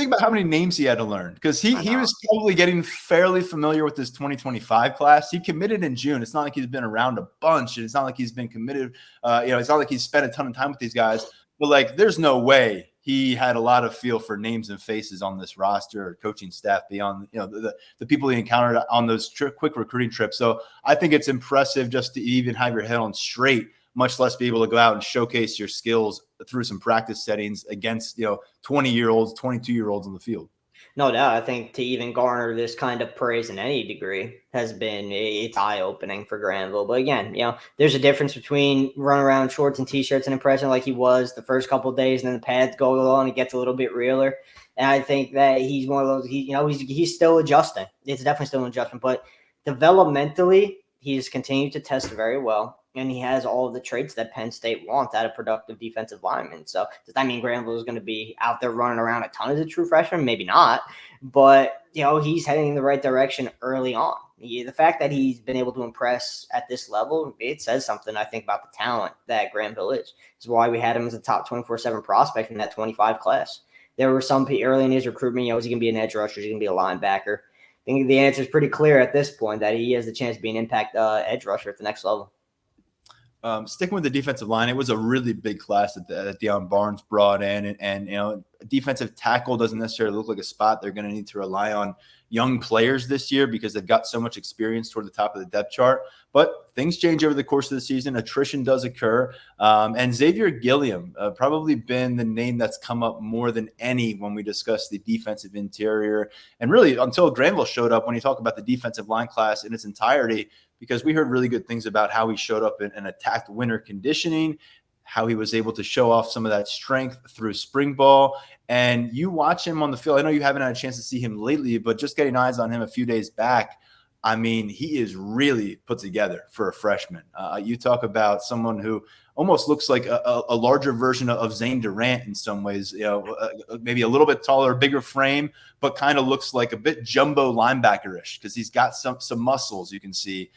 about how many names he had to learn, because he was probably getting fairly familiar with this 2025 class. He committed in June. It's not like he's been around a bunch, and it's not like he's been committed. It's not like he's spent a ton of time with these guys. But there's no way he had a lot of feel for names and faces on this roster or coaching staff beyond the people he encountered on those quick recruiting trips. So I think it's impressive just to even have your head on straight, much less be able to go out and showcase your skills through some practice settings against 20-year-olds, 22-year-olds on the field. No doubt. I think to even garner this kind of praise in any degree it's eye-opening for Granville. But again, there's a difference between running around shorts and t-shirts and impressing like he was the first couple of days, and then the pads go on and it gets a little bit realer. And I think that he's one of those, he's still adjusting. It's definitely still an adjustment, but developmentally, he's continued to test very well. And he has all of the traits that Penn State wants out of productive defensive linemen. So does that mean Granville is going to be out there running around a ton as a true freshman? Maybe not. But, he's heading in the right direction early on. The fact that he's been able to impress at this level, it says something, I think, about the talent that Granville is. It's why we had him as a top 24/7 prospect in that 25 class. There were some early in his recruitment, is he going to be an edge rusher? Is he going to be a linebacker? I think the answer is pretty clear at this point that he has the chance to be an impact edge rusher at the next level. Sticking with the defensive line, it was a really big class that Deion Barnes brought in, and defensive tackle doesn't necessarily look like a spot they're going to need to rely on young players this year because they've got so much experience toward the top of the depth chart. But things change over the course of the season. Attrition does occur, and Xavier Gilliam probably been the name that's come up more than any when we discuss the defensive interior, and really until Granville showed up when you talk about the defensive line class in its entirety. Because we heard really good things about how he showed up and attacked winter conditioning, how he was able to show off some of that strength through spring ball. And you watch him on the field. I know you haven't had a chance to see him lately, but just getting eyes on him a few days back, I mean, he is really put together for a freshman. You talk about someone who almost looks like a larger version of Zane Durant in some ways, maybe a little bit taller, bigger frame, but kind of looks like a bit jumbo linebacker-ish because he's got some muscles you can see.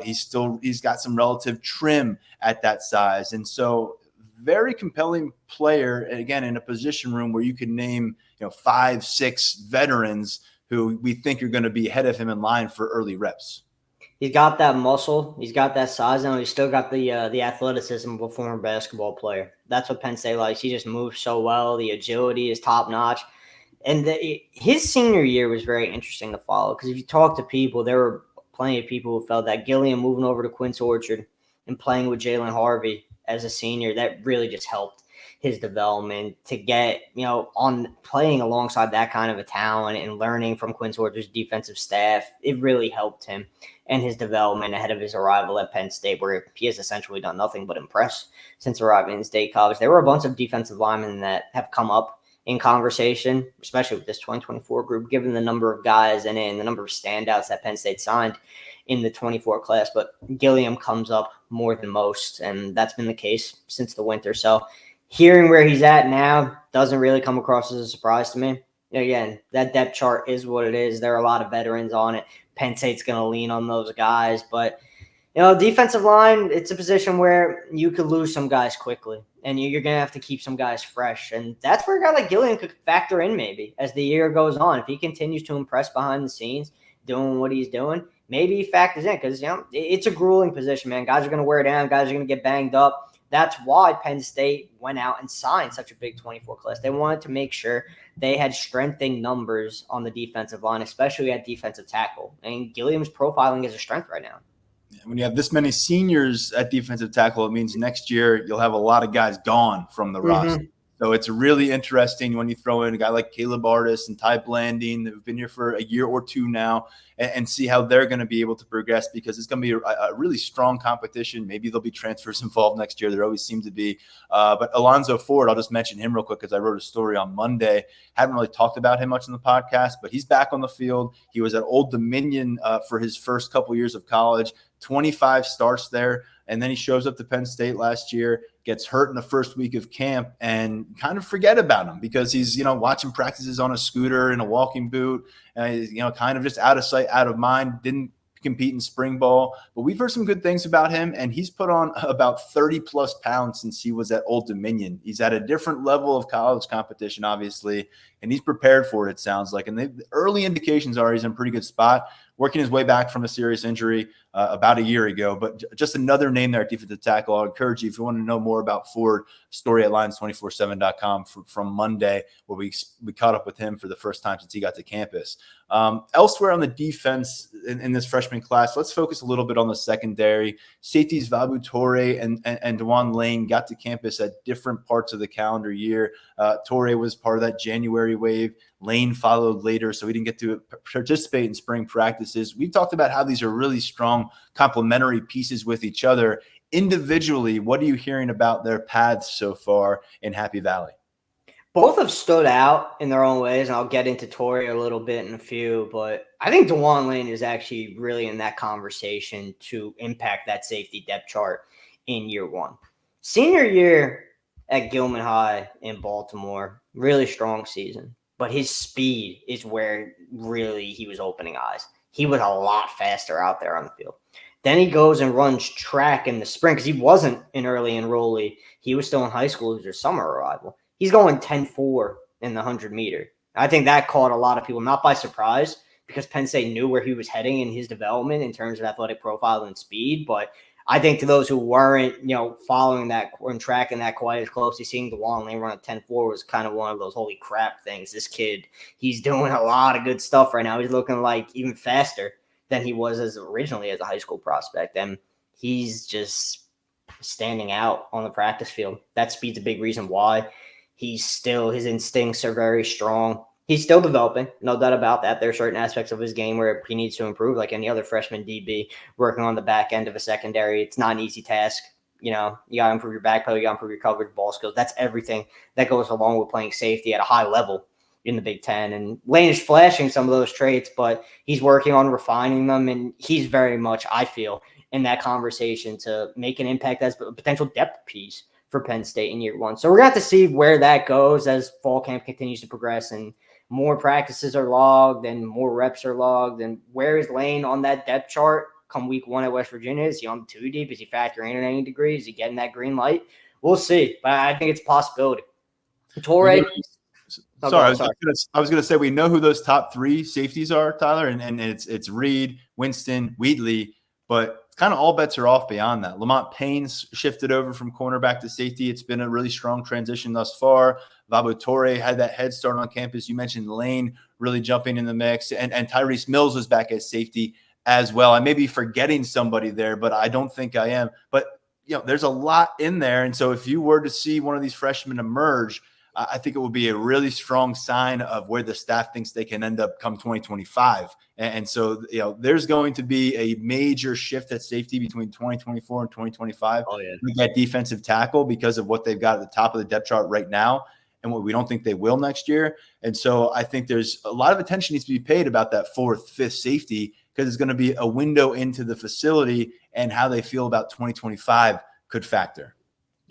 He's got some relative trim at that size. And so very compelling player, and again, in a position room where you can name 5, 6 veterans who we think are going to be ahead of him in line for early reps. He's got that muscle. He's got that size. And he's still got the athleticism of a former basketball player. That's what Penn State likes. He just moves so well. The agility is top notch. And his senior year was very interesting to follow because if you talk to people, there were plenty of people who felt that Gilliam moving over to Quince Orchard and playing with Jalen Harvey as a senior, that really just helped his development to get, on playing alongside that kind of a talent and learning from Quince Orchard's defensive staff. It really helped him and his development ahead of his arrival at Penn State, where he has essentially done nothing but impress since arriving in State College. There were a bunch of defensive linemen that have come up in conversation, especially with this 2024 group, given the number of guys and the number of standouts that Penn State signed in the 24 class. But Gilliam comes up more than most, and that's been the case since the winter. So hearing where he's at now doesn't really come across as a surprise to me. Again, that depth chart is what it is. There are a lot of veterans on it. Penn State's going to lean on those guys, but defensive line, it's a position where you could lose some guys quickly, and you're going to have to keep some guys fresh. And that's where a guy like Gilliam could factor in maybe as the year goes on. If he continues to impress behind the scenes, doing what he's doing, maybe he factors in because, it's a grueling position, man. Guys are going to wear down. Guys are going to get banged up. That's why Penn State went out and signed such a big 24 class. They wanted to make sure they had strengthening numbers on the defensive line, especially at defensive tackle. And Gilliam's profiling is a strength right now. When you have this many seniors at defensive tackle, it means next year you'll have a lot of guys gone from the roster. So it's really interesting when you throw in a guy like Caleb Artis and Ty Blanding that have been here for a year or two now and see how they're going to be able to progress, because it's going to be a really strong competition. Maybe there'll be transfers involved next year. There always seem to be. But Alonzo Ford, I'll just mention him real quick because I wrote a story on Monday. Haven't really talked about him much in the podcast, but he's back on the field. He was at Old Dominion for his first couple years of college, 25 starts there. And then he shows up to Penn State last year, gets hurt in the first week of camp, and kind of forget about him because he's, watching practices on a scooter in a walking boot, kind of just out of sight, out of mind, didn't compete in spring ball. But we've heard some good things about him, and he's put on about 30 plus pounds since he was at Old Dominion. He's at a different level of college competition, obviously, and he's prepared for it, it sounds like. And the early indications are he's in a pretty good spot, working his way back from a serious injury about a year ago. But just another name there at defensive tackle. I'll encourage you, if you want to know more about Ford, story at lions247.com from Monday, where we caught up with him for the first time since he got to campus. Elsewhere on the defense in this freshman class, let's focus a little bit on the secondary. Safeties Vabu Torre and DeJuan Lane got to campus at different parts of the calendar year. Torre was part of that January wave. Lane followed later, so he didn't get to participate in spring practices. We've talked about how these are really strong complementary pieces with each other. Individually, what are you hearing about their paths so far in Happy Valley? Both have stood out in their own ways, and I'll get into Torrey a little bit in a few, but I think DeJuan Lane is actually really in that conversation to impact that safety depth chart in year one. Senior year at Gilman High in Baltimore, really strong season, but his speed is where really he was opening eyes. He was a lot faster out there on the field. Then he goes and runs track in the spring because he wasn't an early enrollee. He was still in high school. It was his summer arrival. He's going 10-4 in the 100-meter. I think that caught a lot of people, not by surprise, because Penn State knew where he was heading in his development in terms of athletic profile and speed. But I think to those who weren't, following that and tracking that quite as closely, seeing DeJuan Lane run at 10-4 was kind of one of those holy crap things. This kid, he's doing a lot of good stuff right now. He's looking like even faster than he was originally as a high school prospect. And he's just standing out on the practice field. That speed's a big reason why. His instincts are very strong. He's still developing, no doubt about that. There are certain aspects of his game where he needs to improve, like any other freshman DB working on the back end of a secondary. It's not an easy task. You got to improve your back pedal, you got to improve your coverage, ball skills. That's everything that goes along with playing safety at a high level in the Big Ten. And Lane is flashing some of those traits, but he's working on refining them, and he's very much, I feel, in that conversation to make an impact as a potential depth piece for Penn State in year one. So we're going to have to see where that goes as fall camp continues to progress and more practices are logged and more reps are logged. And where is Lane on that depth chart come week one at West Virginia? Is he on the 2 deep? Is he factoring in at any degree? Is he getting that green light? We'll see. But I think it's a possibility. Torrey. I was going to say, we know who those top three safeties are, Tyler, and it's Reed, Winston, Wheatley, but kind of all bets are off beyond that. Lamont Payne's shifted over from cornerback to safety. It's been a really strong transition thus far. Vabu Torre had that head start on campus. You mentioned Lane really jumping in the mix, and Tyrese Mills was back at safety as well. I may be forgetting somebody there, but I don't think I am. But, there's a lot in there. And so if you were to see one of these freshmen emerge, I think it will be a really strong sign of where the staff thinks they can end up come 2025. And so, there's going to be a major shift at safety between 2024 and 2025. Oh, yeah. We get defensive tackle because of what they've got at the top of the depth chart right now and what we don't think they will next year. And so I think there's a lot of attention needs to be paid about that fourth, fifth safety, because it's going to be a window into the facility, and how they feel about 2025 could factor.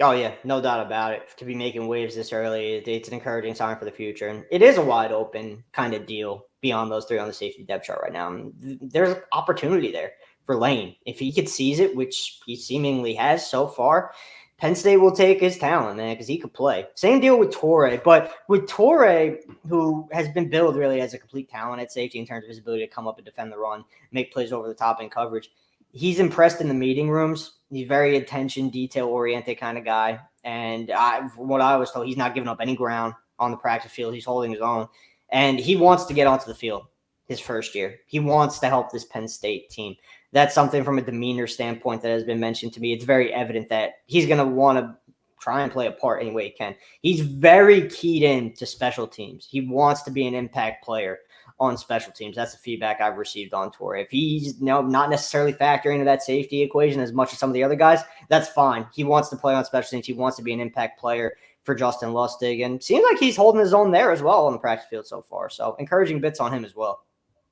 Oh, yeah, no doubt about it. To be making waves this early, it's an encouraging sign for the future. And it is a wide open kind of deal beyond those three on the safety depth chart right now. And there's opportunity there for Lane. If he could seize it, which he seemingly has so far, Penn State will take his talent, man, because he could play. Same deal with Torre. But with Torre, who has been billed really as a complete talent at safety in terms of his ability to come up and defend the run, make plays over the top in coverage, he's impressed in the meeting rooms. He's very attention, detail-oriented kind of guy. And from what I was told, he's not giving up any ground on the practice field. He's holding his own. And he wants to get onto the field his first year. He wants to help this Penn State team. That's something from a demeanor standpoint that has been mentioned to me. It's very evident that he's going to want to try and play a part any way he can. He's very keyed in to special teams. He wants to be an impact player on special teams. That's the feedback I've received on Torre. If he's not necessarily factoring into that safety equation as much as some of the other guys, that's fine. He wants to play on special teams. He wants to be an impact player for Justin Lustig, and seems like he's holding his own there as well on the practice field so far. So encouraging bits on him as well.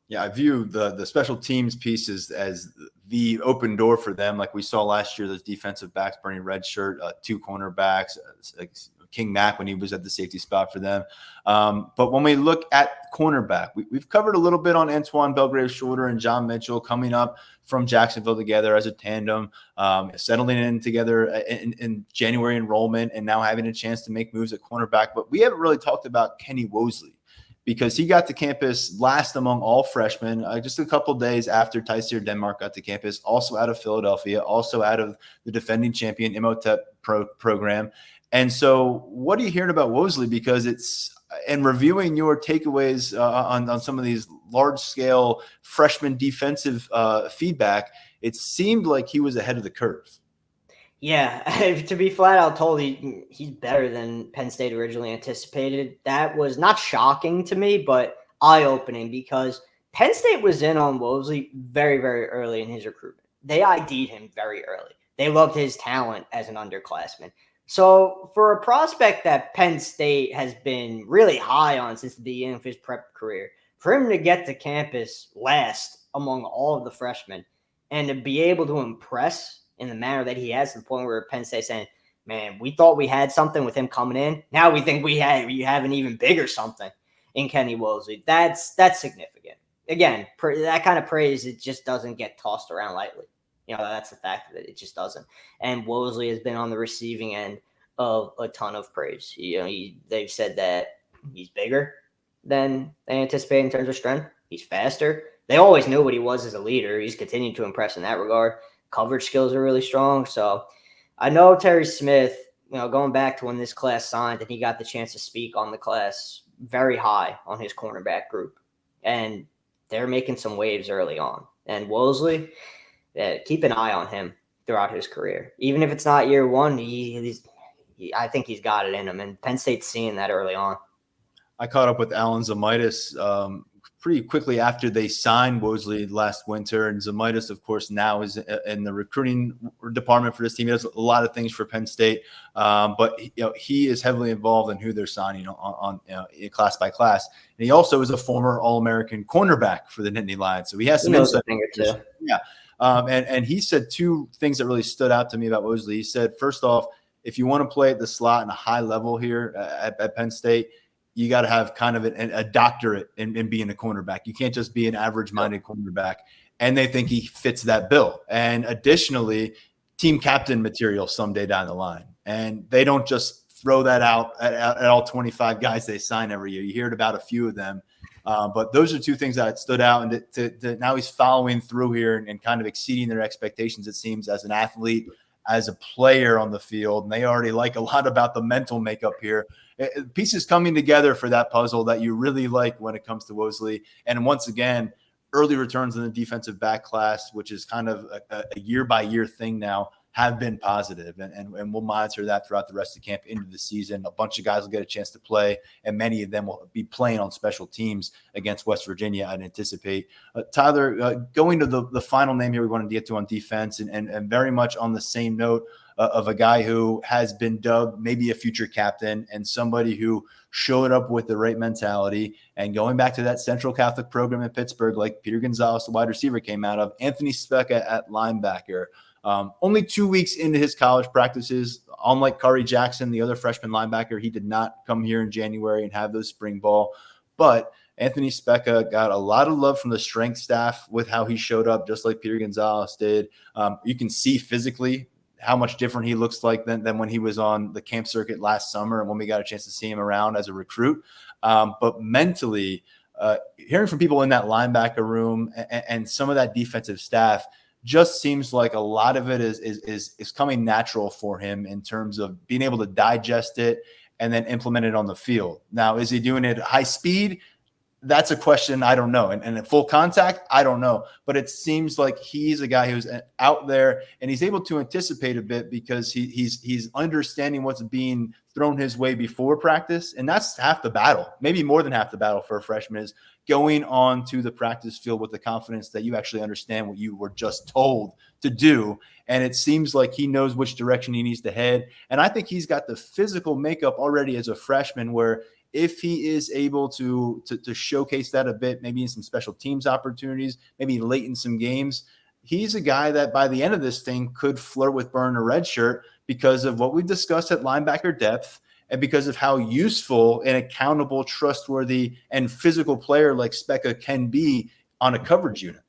Yeah, I view the special teams pieces as the open door for them. Like we saw last year, those defensive backs burning red shirt, two cornerbacks, King Mack when he was at the safety spot for them. But when we look at cornerback, we've covered a little bit on Antoine Belgrave-Shorter and John Mitchell coming up from Jacksonville together as a tandem, settling in together in January enrollment, and now having a chance to make moves at cornerback. But we haven't really talked about Kenny Wosley, because he got to campus last among all freshmen, just a couple days after Tyer Denmark got to campus, also out of Philadelphia, also out of the defending champion Imhotep program. And so what are you hearing about Wosley? Because and reviewing your takeaways on some of these large-scale freshman defensive feedback, it seemed like he was ahead of the curve. Yeah, to be flat out told, he's better than Penn State originally anticipated. That was not shocking to me, but eye-opening, because Penn State was in on Wosley very, very early in his recruitment. They ID'd him very early. They loved his talent as an underclassman. So for a prospect that Penn State has been really high on since the beginning of his prep career, for him to get to campus last among all of the freshmen and to be able to impress in the manner that he has, to the point where Penn State saying, man, we thought we had something with him coming in. Now we think we have an even bigger something in Kenny Wosley. That's significant. Again, that kind of praise, it just doesn't get tossed around lightly. That's the fact that it just doesn't. And Wosley has been on the receiving end of a ton of praise. They've said that he's bigger than they anticipated in terms of strength. He's faster. They always knew what he was as a leader. He's continued to impress in that regard. Coverage skills are really strong. So I know Terry Smith, going back to when this class signed and he got the chance to speak on the class, very high on his cornerback group. And they're making some waves early on. And Wosley, keep an eye on him throughout his career. Even if it's not year one, I think he's got it in him. And Penn State's seeing that early on. I caught up with Alan Zamitis pretty quickly after they signed Wosley last winter. And Zamitis, of course, now is in the recruiting department for this team. He does a lot of things for Penn State, but he is heavily involved in who they're signing on class by class. And he also is a former All-American cornerback for the Nittany Lions, so he has some insight. Yeah, and he said two things that really stood out to me about Wosley. He said, first off, if you want to play at the slot in a high level here at Penn State, you got to have kind of a doctorate in being a cornerback. You can't just be an average-minded cornerback. And they think he fits that bill. And additionally, team captain material someday down the line. And they don't just throw that out at all 25 guys they sign every year. You hear about a few of them. But those are two things that stood out. And now he's following through here and kind of exceeding their expectations, it seems, as an athlete, as a player on the field. And they already like a lot about the mental makeup here pieces coming together for that puzzle that you really like when it comes to Wosley. And once again, early returns in the defensive back class, which is kind of a year-by-year thing now, have been positive. And we'll monitor that throughout the rest of camp into the season. A bunch of guys will get a chance to play, and many of them will be playing on special teams against West Virginia, I'd anticipate. Tyler, going to the final name here we wanted to get to on defense, and very much on the same note of a guy who has been dubbed maybe a future captain and somebody who showed up with the right mentality. And going back to that Central Catholic program in Pittsburgh, like Peter Gonzalez, the wide receiver, came out of, Anthony Specca at linebacker. Only 2 weeks into his college practices, unlike Kari Jackson, the other freshman linebacker, he did not come here in January and have those spring ball. But Anthony Specca got a lot of love from the strength staff with how he showed up, just like Peter Gonzalez did. You can see physically how much different he looks like than when he was on the camp circuit last summer and when we got a chance to see him around as a recruit. But mentally, hearing from people in that linebacker room and some of that defensive staff, just seems like a lot of it is coming natural for him in terms of being able to digest it and then implement it on the field. Now, is he doing it at high speed? That's a question I don't know. And at full contact, I don't know. But it seems like he's a guy who's out there and he's able to anticipate a bit because he's understanding what's being thrown his way before practice. And that's half the battle, maybe more than half the battle for a freshman, is going on to the practice field with the confidence that you actually understand what you were just told to do. And it seems like he knows which direction he needs to head. And I think he's got the physical makeup already as a freshman where if he is able to showcase that a bit, maybe in some special teams opportunities, maybe late in some games, he's a guy that by the end of this thing could flirt with burning a red shirt because of what we've discussed at linebacker depth and because of how useful an accountable, trustworthy, and physical player like Specca can be on a coverage unit.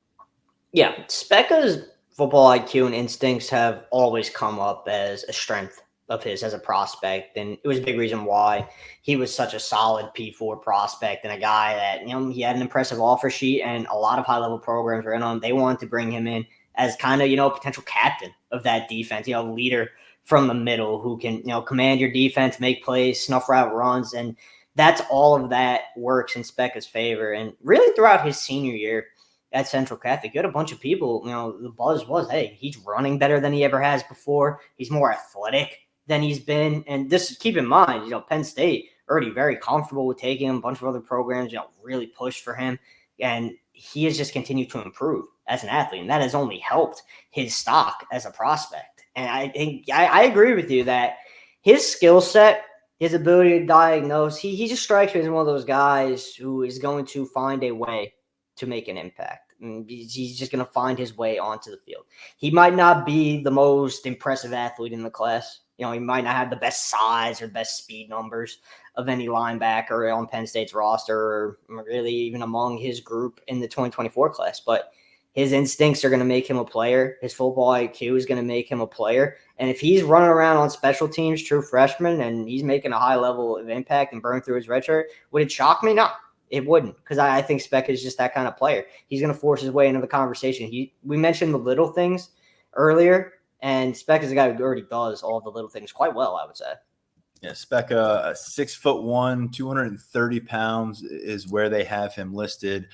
Yeah, Specca's football IQ and instincts have always come up as a strength of his as a prospect, and it was a big reason why he was such a solid P4 prospect and a guy that, he had an impressive offer sheet and a lot of high-level programs were in on him. They wanted to bring him in as kind of, potential captain of that defense, leader from the middle who can, command your defense, make plays, snuff route runs, and that's all of that works in Specca's favor. And really throughout his senior year at Central Catholic, you had a bunch of people, the buzz was, hey, he's running better than he ever has before. He's more athletic than he's been. And this, keep in mind, Penn State already very comfortable with taking him. A bunch of other programs, really pushed for him. And he has just continued to improve as an athlete. And that has only helped his stock as a prospect. And I think I agree with you that his skill set, his ability to diagnose, he just strikes me as one of those guys who is going to find a way to make an impact. He's just going to find his way onto the field. He might not be the most impressive athlete in the class. He might not have the best size or best speed numbers of any linebacker on Penn State's roster or really even among his group in the 2024 class. But his instincts are going to make him a player. His football IQ is going to make him a player. And if he's running around on special teams, true freshman, and he's making a high level of impact and burning through his red shirt, would it shock me? No, it wouldn't, because I think Specca is just that kind of player. He's going to force his way into the conversation. We mentioned the little things earlier. And Specca is a guy who already does all the little things quite well, I would say. Yeah, Specca, 6'1", 230 pounds is where they have him listed.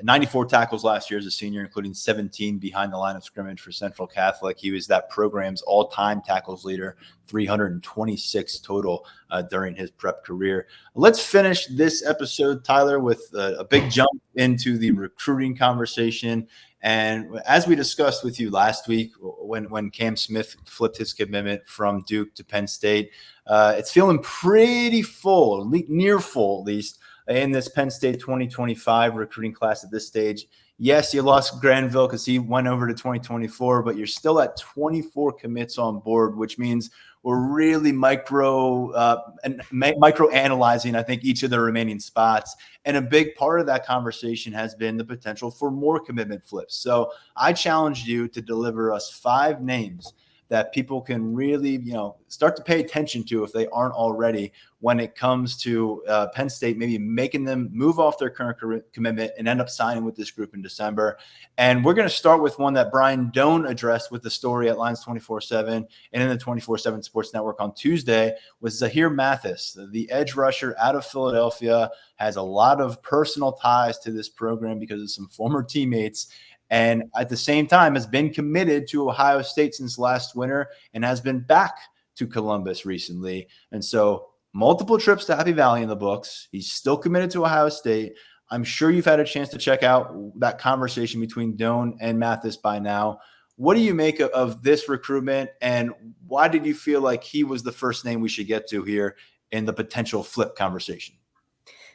94 tackles last year as a senior, including 17 behind the line of scrimmage for Central Catholic. He was that program's all-time tackles leader, 326 total during his prep career. Let's finish this episode, Tyler, with a big jump into the recruiting conversation. And as we discussed with you last week, when Cam Smith flipped his commitment from Duke to Penn State, it's feeling pretty full, near full at least, in this Penn State 2025 recruiting class at this stage. Yes, you lost Granville because he went over to 2024, but you're still at 24 commits on board, which means we're really micro-analyzing, I think, each of the remaining spots. And a big part of that conversation has been the potential for more commitment flips. So I challenged you to deliver us 5 names that people can really, start to pay attention to if they aren't already when it comes to Penn State, maybe making them move off their current commitment and end up signing with this group in December. And we're going to start with one that Brian Doan addressed with the story at Lions 24/7 and in the 24/7 Sports Network on Tuesday, was Zahir Mathis, the edge rusher out of Philadelphia, has a lot of personal ties to this program because of some former teammates, and at the same time has been committed to Ohio State since last winter and has been back to Columbus recently. And so multiple trips to Happy Valley in the books. He's still committed to Ohio State. I'm sure you've had a chance to check out that conversation between Doan and Mathis by now. What do you make of this recruitment, and why did you feel like he was the first name we should get to here in the potential flip conversation?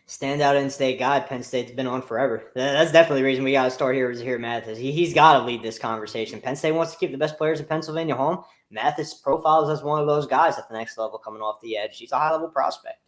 Standout in-state guy. Penn State's been on forever. That's definitely the reason we got to start here. Is here Mathis. He's got to lead this conversation. Penn State wants to keep the best players in Pennsylvania home. Mathis profiles as one of those guys at the next level coming off the edge. He's a high-level prospect.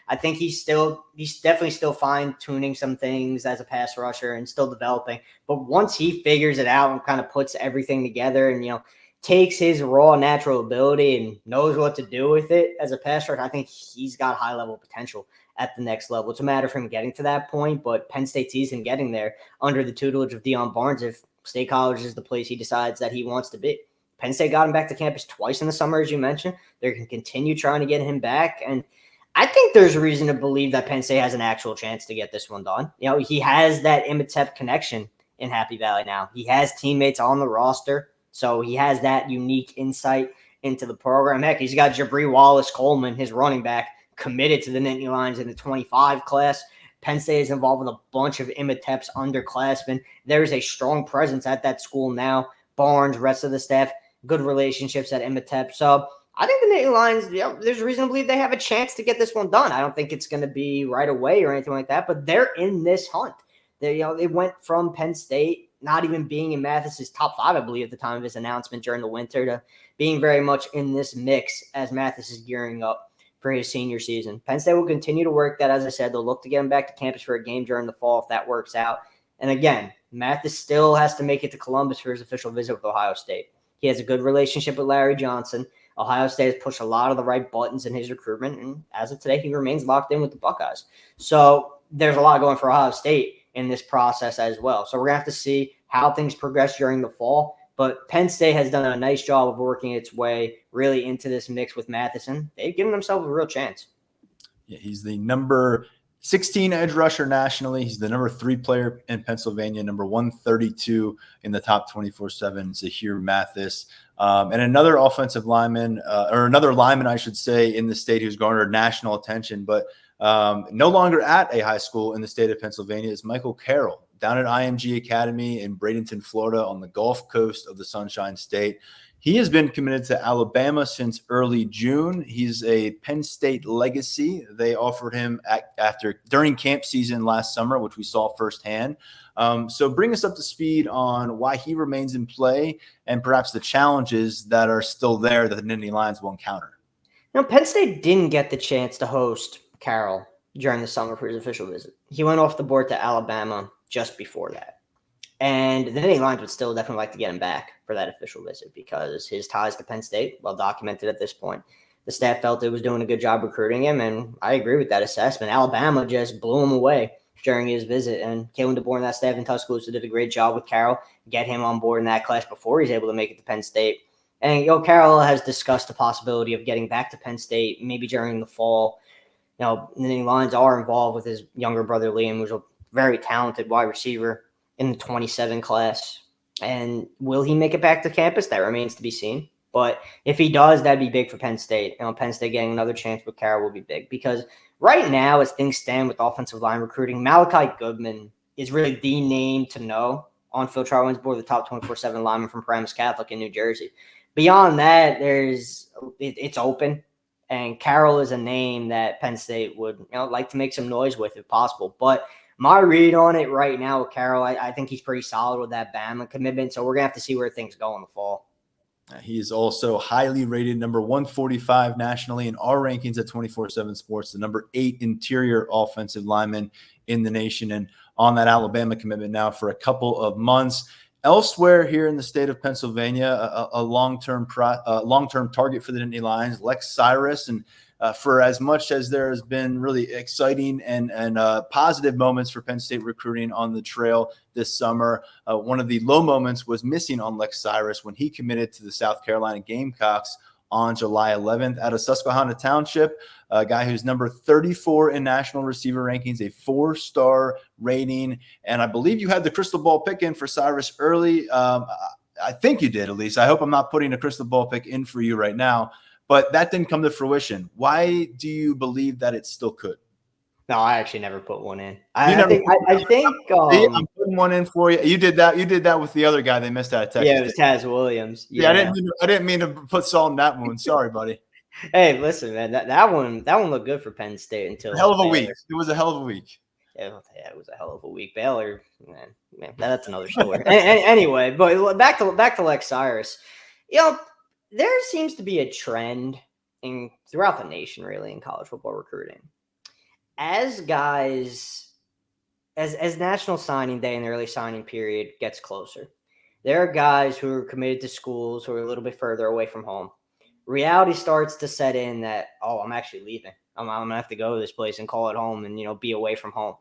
I think he's definitely still fine-tuning some things as a pass rusher and still developing. But once he figures it out and kind of puts everything together and takes his raw natural ability and knows what to do with it as a pass rusher, I think he's got high-level potential at the next level. It's a matter of him getting to that point, but Penn State's easy getting there under the tutelage of Deion Barnes if State College is the place he decides that he wants to be. Penn State got him back to campus twice in the summer, as you mentioned. They're going to continue trying to get him back, and I think there's reason to believe that Penn State has an actual chance to get this one done. He has that Imhotep connection in Happy Valley now. He has teammates on the roster, so he has that unique insight into the program. Heck, he's got Jabri Wallace-Coleman, his running back, committed to the Nittany Lions in the 25 class. Penn State is involved with a bunch of Imhotep's underclassmen. There's a strong presence at that school now. Barnes, rest of the staff, good relationships at Imhotep. So I think the Nittany Lions, there's reason to believe they have a chance to get this one done. I don't think it's going to be right away or anything like that, but they're in this hunt. They went from Penn State not even being in Mathis's top 5, I believe, at the time of his announcement during the winter, to being very much in this mix as Mathis is gearing up for his senior season. Penn State will continue to work that. As I said, they'll look to get him back to campus for a game during the fall if that works out. And again, Mathis still has to make it to Columbus for his official visit with Ohio State. He has a good relationship with Larry Johnson. Ohio State has pushed a lot of the right buttons in his recruitment, and as of today, he remains locked in with the Buckeyes. So there's a lot going for Ohio State in this process as well. So we're going to have to see how things progress during the fall. But Penn State has done a nice job of working its way really into this mix with Matheson. They've given themselves a real chance. Yeah, he's the number 16 edge rusher nationally. He's the number 3 player in Pennsylvania, number 132 in the top 24/7, Zahir Mathis. And another offensive lineman, or another lineman, I should say, in the state who's garnered national attention, but no longer at a high school in the state of Pennsylvania, is Michael Carroll, down at IMG Academy in Bradenton, Florida, on the Gulf Coast of the Sunshine State. He has been committed to Alabama since early June. He's a Penn State legacy. They offered him during camp season last summer, which we saw firsthand. So bring us up to speed on why he remains in play and perhaps the challenges that are still there that the Nittany Lions will encounter. Penn State didn't get the chance to host Carroll during the summer for his official visit. He went off the board to Alabama just before that. And the Nittany Lions would still definitely like to get him back for that official visit because his ties to Penn State, well documented at this point. The staff felt it was doing a good job recruiting him, and I agree with that assessment. Alabama just blew him away during his visit, and Kalen DeBoer and that staff in Tuscaloosa did a great job with Carroll, get him on board in that class before he's able to make it to Penn State. And Carroll has discussed the possibility of getting back to Penn State maybe during the fall. The Nittany Lions are involved with his younger brother Liam, who's a very talented wide receiver in the 27 class. And will he make it back to campus? That remains to be seen. But if he does, that'd be big for Penn State. Penn State getting another chance with Carroll will be big because right now, as things stand with offensive line recruiting, Malachi Goodman is really the name to know on Phil Trotwin's board, the top 24/7 lineman from Paramus Catholic in New Jersey. Beyond that, it's open. And Carroll is a name that Penn State would like to make some noise with if possible. But my read on it right now with Carroll, I think he's pretty solid with that Bama commitment. So we're going to have to see where things go in the fall. He is also highly rated, number 145 nationally in our rankings at 24/7 Sports, the number 8 interior offensive lineman in the nation, and on that Alabama commitment now for a couple of months. Elsewhere here in the state of Pennsylvania, a long-term target for the Nittany Lions, Lex Cyrus. And for as much as there has been really exciting and positive moments for Penn State recruiting on the trail this summer, one of the low moments was missing on Lex Cyrus when he committed to the South Carolina Gamecocks on July 11th out of Susquehanna Township, a guy who's number 34 in national receiver rankings, a 4-star rating. And I believe you had the crystal ball pick in for Cyrus early. I think you did, at least. I hope I'm not putting a crystal ball pick in for you right now, but that didn't come to fruition. Why do you believe that it still could? No, I actually never put one in. I think I'm putting one in for you. You did that with the other guy they missed out of Texas. Yeah, it was Taz Williams. Yeah, I didn't mean to put salt in that wound. Sorry, buddy. Hey, listen, man, that one looked good for Penn State until hell of a week. It was a hell of a week. Yeah, it was a hell of a week. Baylor, man, that's another story. Anyway, but back to Lex Cyrus. There seems to be a trend throughout the nation, really, in college football recruiting. As National Signing Day and the early signing period gets closer, there are guys who are committed to schools who are a little bit further away from home. Reality starts to set in that, I'm actually leaving. I'm going to have to go to this place and call it home and, be away from home.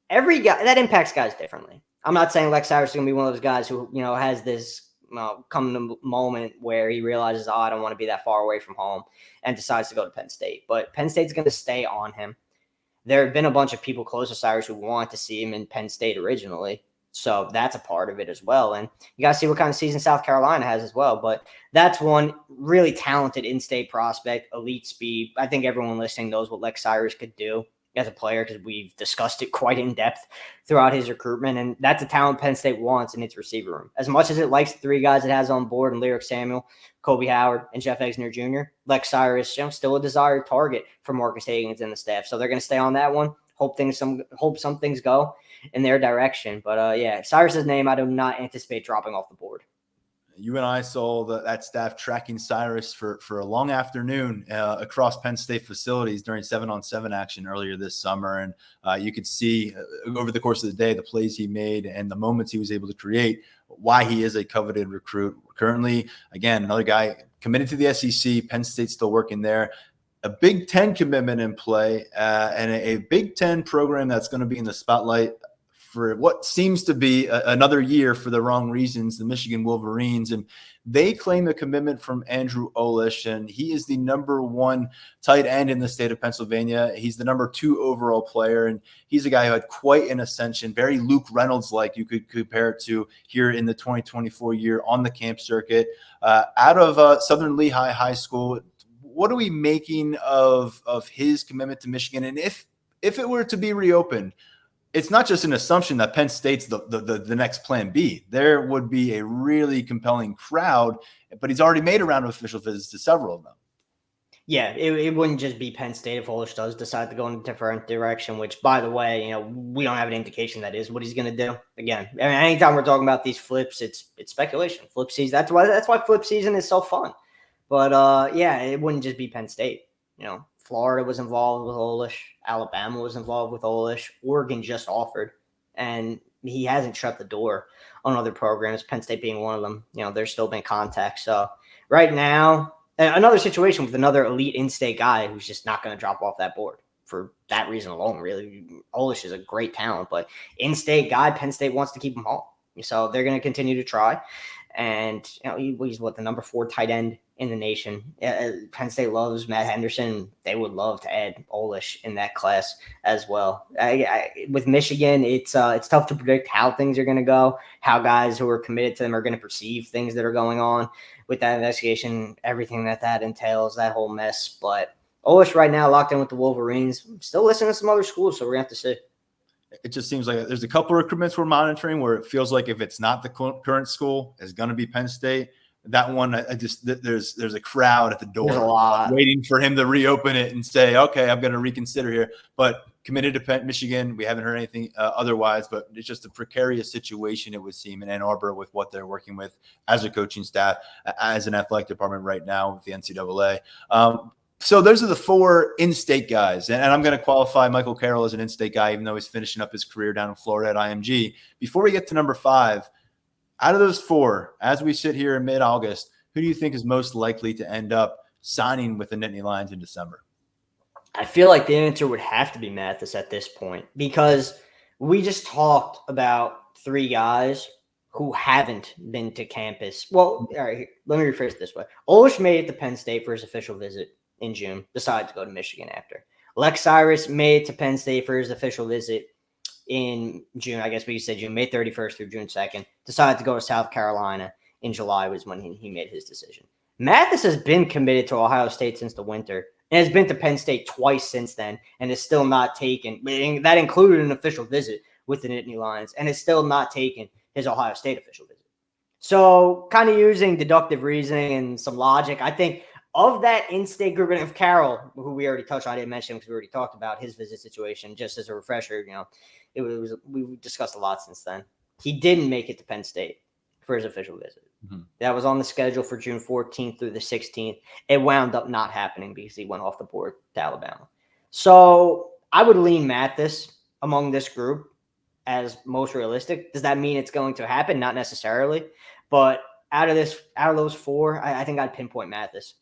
Every guy, that impacts guys differently. I'm not saying Lex Cyrus is going to be one of those guys who, has this come to moment where he realizes, I don't want to be that far away from home and decides to go to Penn State. But Penn State's going to stay on him. There have been a bunch of people close to Cyrus who want to see him in Penn State originally. So that's a part of it as well. And you got to see what kind of season South Carolina has as well. But that's one really talented in-state prospect, elite speed. I think everyone listening knows what Lex Cyrus could do as a player because we've discussed it quite in depth throughout his recruitment. And that's a talent Penn State wants in its receiver room. As much as it likes the 3 guys it has on board, and Lyric Samuel, Kobe Howard, and Jeff Exner Jr., Lex Cyrus, still a desired target for Marcus Hagans and the staff. So they're going to stay on that one. Hope some things go in their direction. But Cyrus's name, I do not anticipate dropping off the board. You and I saw that staff tracking Cyrus for a long afternoon across Penn State facilities during 7-on-7 action earlier this summer. And you could see over the course of the day the plays he made and the moments he was able to create, why he is a coveted recruit. Currently, again, another guy committed to the SEC. Penn State's still working there. A Big Ten commitment in play and a Big Ten program that's going to be in the spotlight for what seems to be another year for the wrong reasons, the Michigan Wolverines. And they claim a commitment from Andrew Olish, and he is the number 1 tight end in the state of Pennsylvania. He's the number 2 overall player, and he's a guy who had quite an ascension, very Luke Reynolds-like you could compare it to here in the 2024 year on the camp circuit. Out of Southern Lehigh High School, what are we making of his commitment to Michigan? And if it were to be reopened, it's not just an assumption that Penn State's the next plan B. There would be a really compelling crowd, but he's already made a round of official visits to several of them. Yeah, it wouldn't just be Penn State if Olish does decide to go in a different direction, which, by the way, we don't have an indication that is what he's going to do. Again, anytime we're talking about these flips, it's speculation. Flip season. That's why flip season is so fun. But, it wouldn't just be Penn State. Florida was involved with Olish. Alabama was involved with Olish. Oregon just offered, and he hasn't shut the door on other programs, Penn State being one of them. There's still been contact. So right now, another situation with another elite in-state guy who's just not going to drop off that board for that reason alone, really. Olish is a great talent, but in-state guy, Penn State wants to keep him home. So they're going to continue to try. And he's the number 4 tight end in the nation. Penn State loves Matt Henderson. They would love to add Olish in that class as well. With Michigan, it's tough to predict how things are going to go, how guys who are committed to them are going to perceive things that are going on with that investigation, everything that entails, that whole mess. But Olish right now locked in with the Wolverines. Still listening to some other schools, so we're going to have to see. It just seems like there's a couple of recruitments we're monitoring where it feels like if it's not the current school, it's going to be Penn State. That one, there's a crowd at the door waiting for him to reopen it and say, okay, I'm going to reconsider here. But committed to Michigan, we haven't heard anything otherwise, but it's just a precarious situation, it would seem, in Ann Arbor with what they're working with as a coaching staff, as an athletic department right now with the NCAA. So those are the 4 in-state guys, and I'm going to qualify Michael Carroll as an in-state guy, even though he's finishing up his career down in Florida at IMG. Before we get to number 5, Out of those four, as we sit here in mid-August, who do you think is most likely to end up signing with the Nittany Lions in December? I feel like the answer would have to be Mathis at this point, because we just talked about three guys who haven't been to campus. Well, all right, let me rephrase it this way. Olish made it to Penn State for his official visit in June, decided to go to Michigan after. Lex Cyrus made it to Penn State for his official visit in June. I guess we said June, May 31st through June 2nd. Decided to go to South Carolina in July was when he made his decision. Mathis has been committed to Ohio State since the winter and has been to Penn State twice since then and is still not taken. That included an official visit with the Nittany Lions and is still not taken his Ohio State official visit. So kind of using deductive reasoning and some logic, I think of that in-state group, and if Carroll, who we already touched on, I didn't mention him because we already talked about his visit situation, just as a refresher, we discussed a lot since then. He didn't make it to Penn State for his official visit. Mm-hmm. That was on the schedule for June 14th through the 16th. It wound up not happening because he went off the board to Alabama. So I would lean Mathis among this group as most realistic. Does that mean it's going to happen? Not necessarily. But out of those four, I think I'd pinpoint Mathis.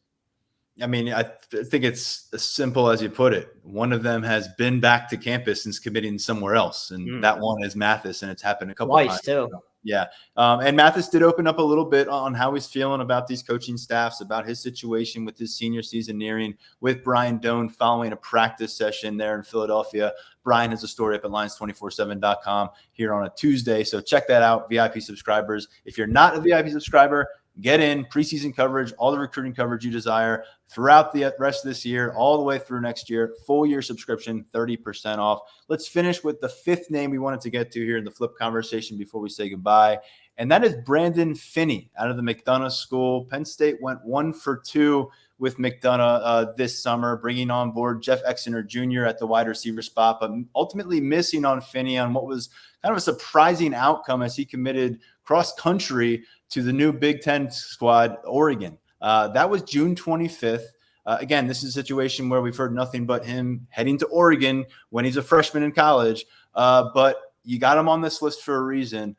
I mean, I think it's as simple as you put it. One of them has been back to campus since committing somewhere else, and that one is Mathis, and it's happened a couple of times. Twice, too. Yeah. And Mathis did open up a little bit on how he's feeling about these coaching staffs, about his situation with his senior season nearing with Brian Doan following a practice session there in Philadelphia. Brian has a story up at lions247.com here on a Tuesday. So check that out, VIP subscribers. If you're not a VIP subscriber, get in preseason coverage, all the recruiting coverage you desire throughout the rest of this year, all the way through next year. Full year subscription, 30% off. Let's finish with the fifth name we wanted to get to here in the flip conversation before we say goodbye. And that is Brandon Finney out of the McDonough School. Penn State went 1 for 2 with McDonough this summer, bringing on board Jeff Exeter Jr. at the wide receiver spot, but ultimately missing on Finney on what was kind of a surprising outcome as he committed cross-country to the new Big Ten squad, Oregon. That was June 25th. Again, this is a situation where we've heard nothing but him heading to Oregon when he's a freshman in college. But you got him on this list for a reason.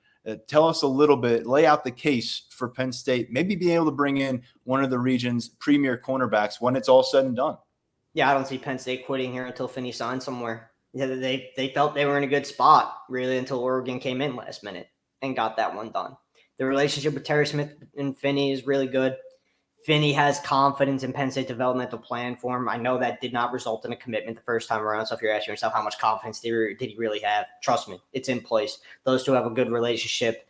Tell us a little bit, lay out the case for Penn State, maybe being able to bring in one of the region's premier cornerbacks when it's all said and done. Yeah, I don't see Penn State quitting here until Finney signs somewhere. Yeah, they felt they were in a good spot, really, until Oregon came in last minute and got that one done. The relationship with Terry Smith and Finney is really good. Finney has confidence in Penn State's developmental plan for him. I know that did not result in a commitment the first time around. So if you're asking yourself how much confidence did he really have, trust me, it's in place. Those two have a good relationship.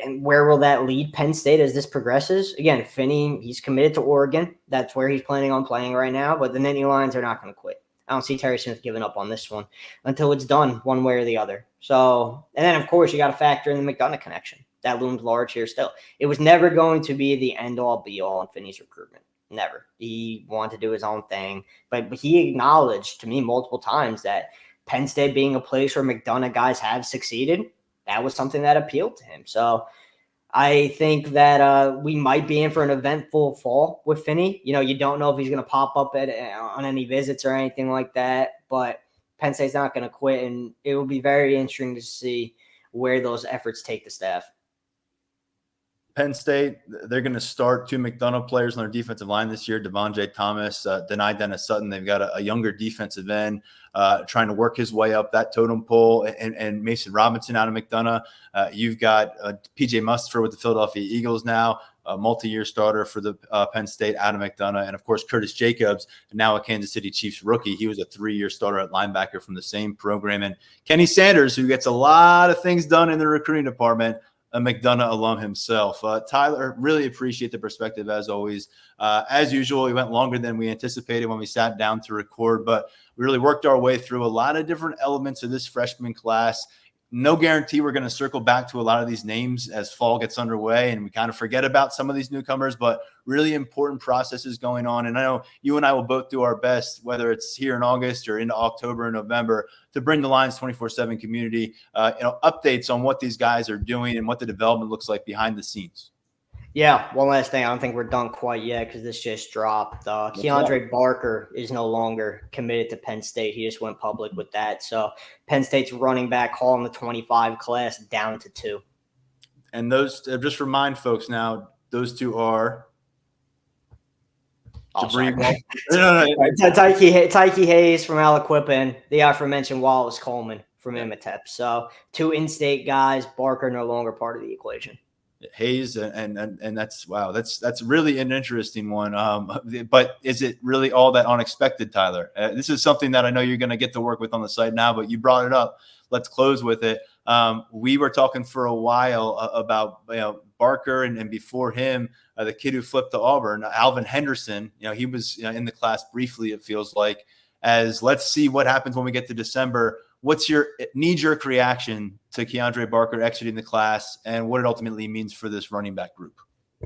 And where will that lead Penn State as this progresses? Again, Finney, he's committed to Oregon. That's where he's planning on playing right now. But the Nittany Lions are not going to quit. I don't see Terry Smith giving up on this one until it's done one way or the other. So, and then, of course, you got to factor in the McDonough connection. That looms large here still. It was never going to be the end-all, be-all in Finney's recruitment. Never. He wanted to do his own thing. But he acknowledged to me multiple times that Penn State being a place where McDonough guys have succeeded, that was something that appealed to him. So I think that we might be in for an eventful fall with Finney. You don't know if he's going to pop up on any visits or anything like that. But Penn State's not going to quit, and it will be very interesting to see where those efforts take the staff. Penn State, they're going to start 2 McDonough players on their defensive line this year, Devon J. Thomas, Denai Dennis Sutton. They've got a younger defensive end trying to work his way up that totem pole, and Mason Robinson out of McDonough. You've got P.J. Mustipher with the Philadelphia Eagles now, a multi-year starter for the Penn State out of McDonough. And, of course, Curtis Jacobs, now a Kansas City Chiefs rookie. He was a 3-year starter at linebacker from the same program. And Kenny Sanders, who gets a lot of things done in the recruiting department, a McDonough alum himself. Tyler, really appreciate the perspective as always. As usual, we went longer than we anticipated when we sat down to record, but we really worked our way through a lot of different elements of this freshman class. No guarantee we're going to circle back to a lot of these names as fall gets underway and we kind of forget about some of these newcomers, but really important processes going on. And I know you and I will both do our best, whether it's here in August or into October and November, to bring the Lions 24/7 community, updates on what these guys are doing and what the development looks like behind the scenes. Yeah, one last thing. I don't think we're done quite yet because this just dropped. Keandre Barker is no longer committed to Penn State. He just went public with that. So Penn State's running back haul in the 25 class down to 2. And those, just remind folks now, those two are Tyke Hayes from Aliquippa and the aforementioned Wallace Coleman from Imhotep. So 2 in-state guys. Barker no longer part of the equation. Hayes and that's really an interesting one. But is it really all that unexpected, Tyler? This is something that I know you're going to get to work with on the site now, but you brought it up. Let's close with it. We were talking for a while about Barker and before him, the kid who flipped to Auburn, Alvin Henderson. He was in the class briefly. It feels like, as let's see what happens when we get to December. What's your knee-jerk reaction to Keandre Barker exiting the class and what it ultimately means for this running back group?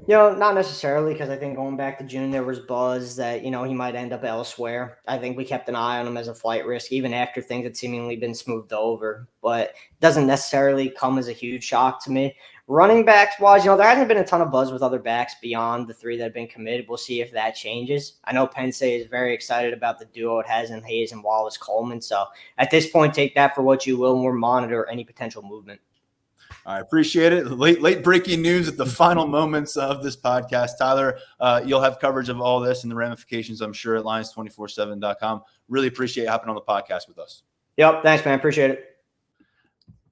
Not necessarily, because I think going back to June, there was buzz that, he might end up elsewhere. I think we kept an eye on him as a flight risk, even after things had seemingly been smoothed over. But it doesn't necessarily come as a huge shock to me. Running backs wise, there hasn't been a ton of buzz with other backs beyond the 3 that have been committed. We'll see if that changes. I know Penn State is very excited about the duo it has in Hayes and Wallace Coleman. So at this point, take that for what you will, and we'll monitor any potential movement. I appreciate it. Late breaking news at the final moments of this podcast. Tyler, you'll have coverage of all this and the ramifications, I'm sure, at lions247.com. Really appreciate hopping on the podcast with us. Yep. Thanks, man. Appreciate it.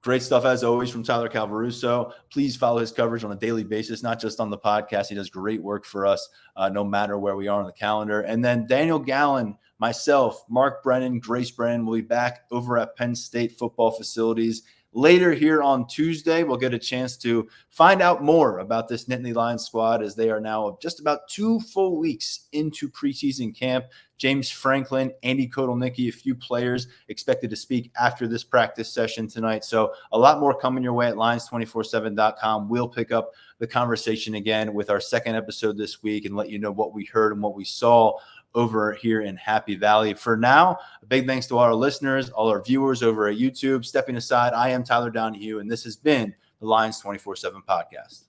Great stuff, as always, from Tyler Calvaruso. Please follow his coverage on a daily basis, not just on the podcast. He does great work for us, no matter where we are on the calendar. And then Daniel Gallen, myself, Mark Brennan, Grace Brennan will be back over at Penn State football facilities later here on Tuesday. We'll get a chance to find out more about this Nittany Lions squad, as they are now just about 2 full weeks into preseason camp. James Franklin, Andy Kotelnicki, a few players expected to speak after this practice session tonight. So a lot more coming your way at lions247.com. We'll pick up the conversation again with our second episode this week and let you know what we heard and what we saw over here in Happy Valley. For now, a big thanks to all our listeners, all our viewers over at YouTube. Stepping aside, I am Tyler Donahue, and this has been the Lions 24/7 podcast.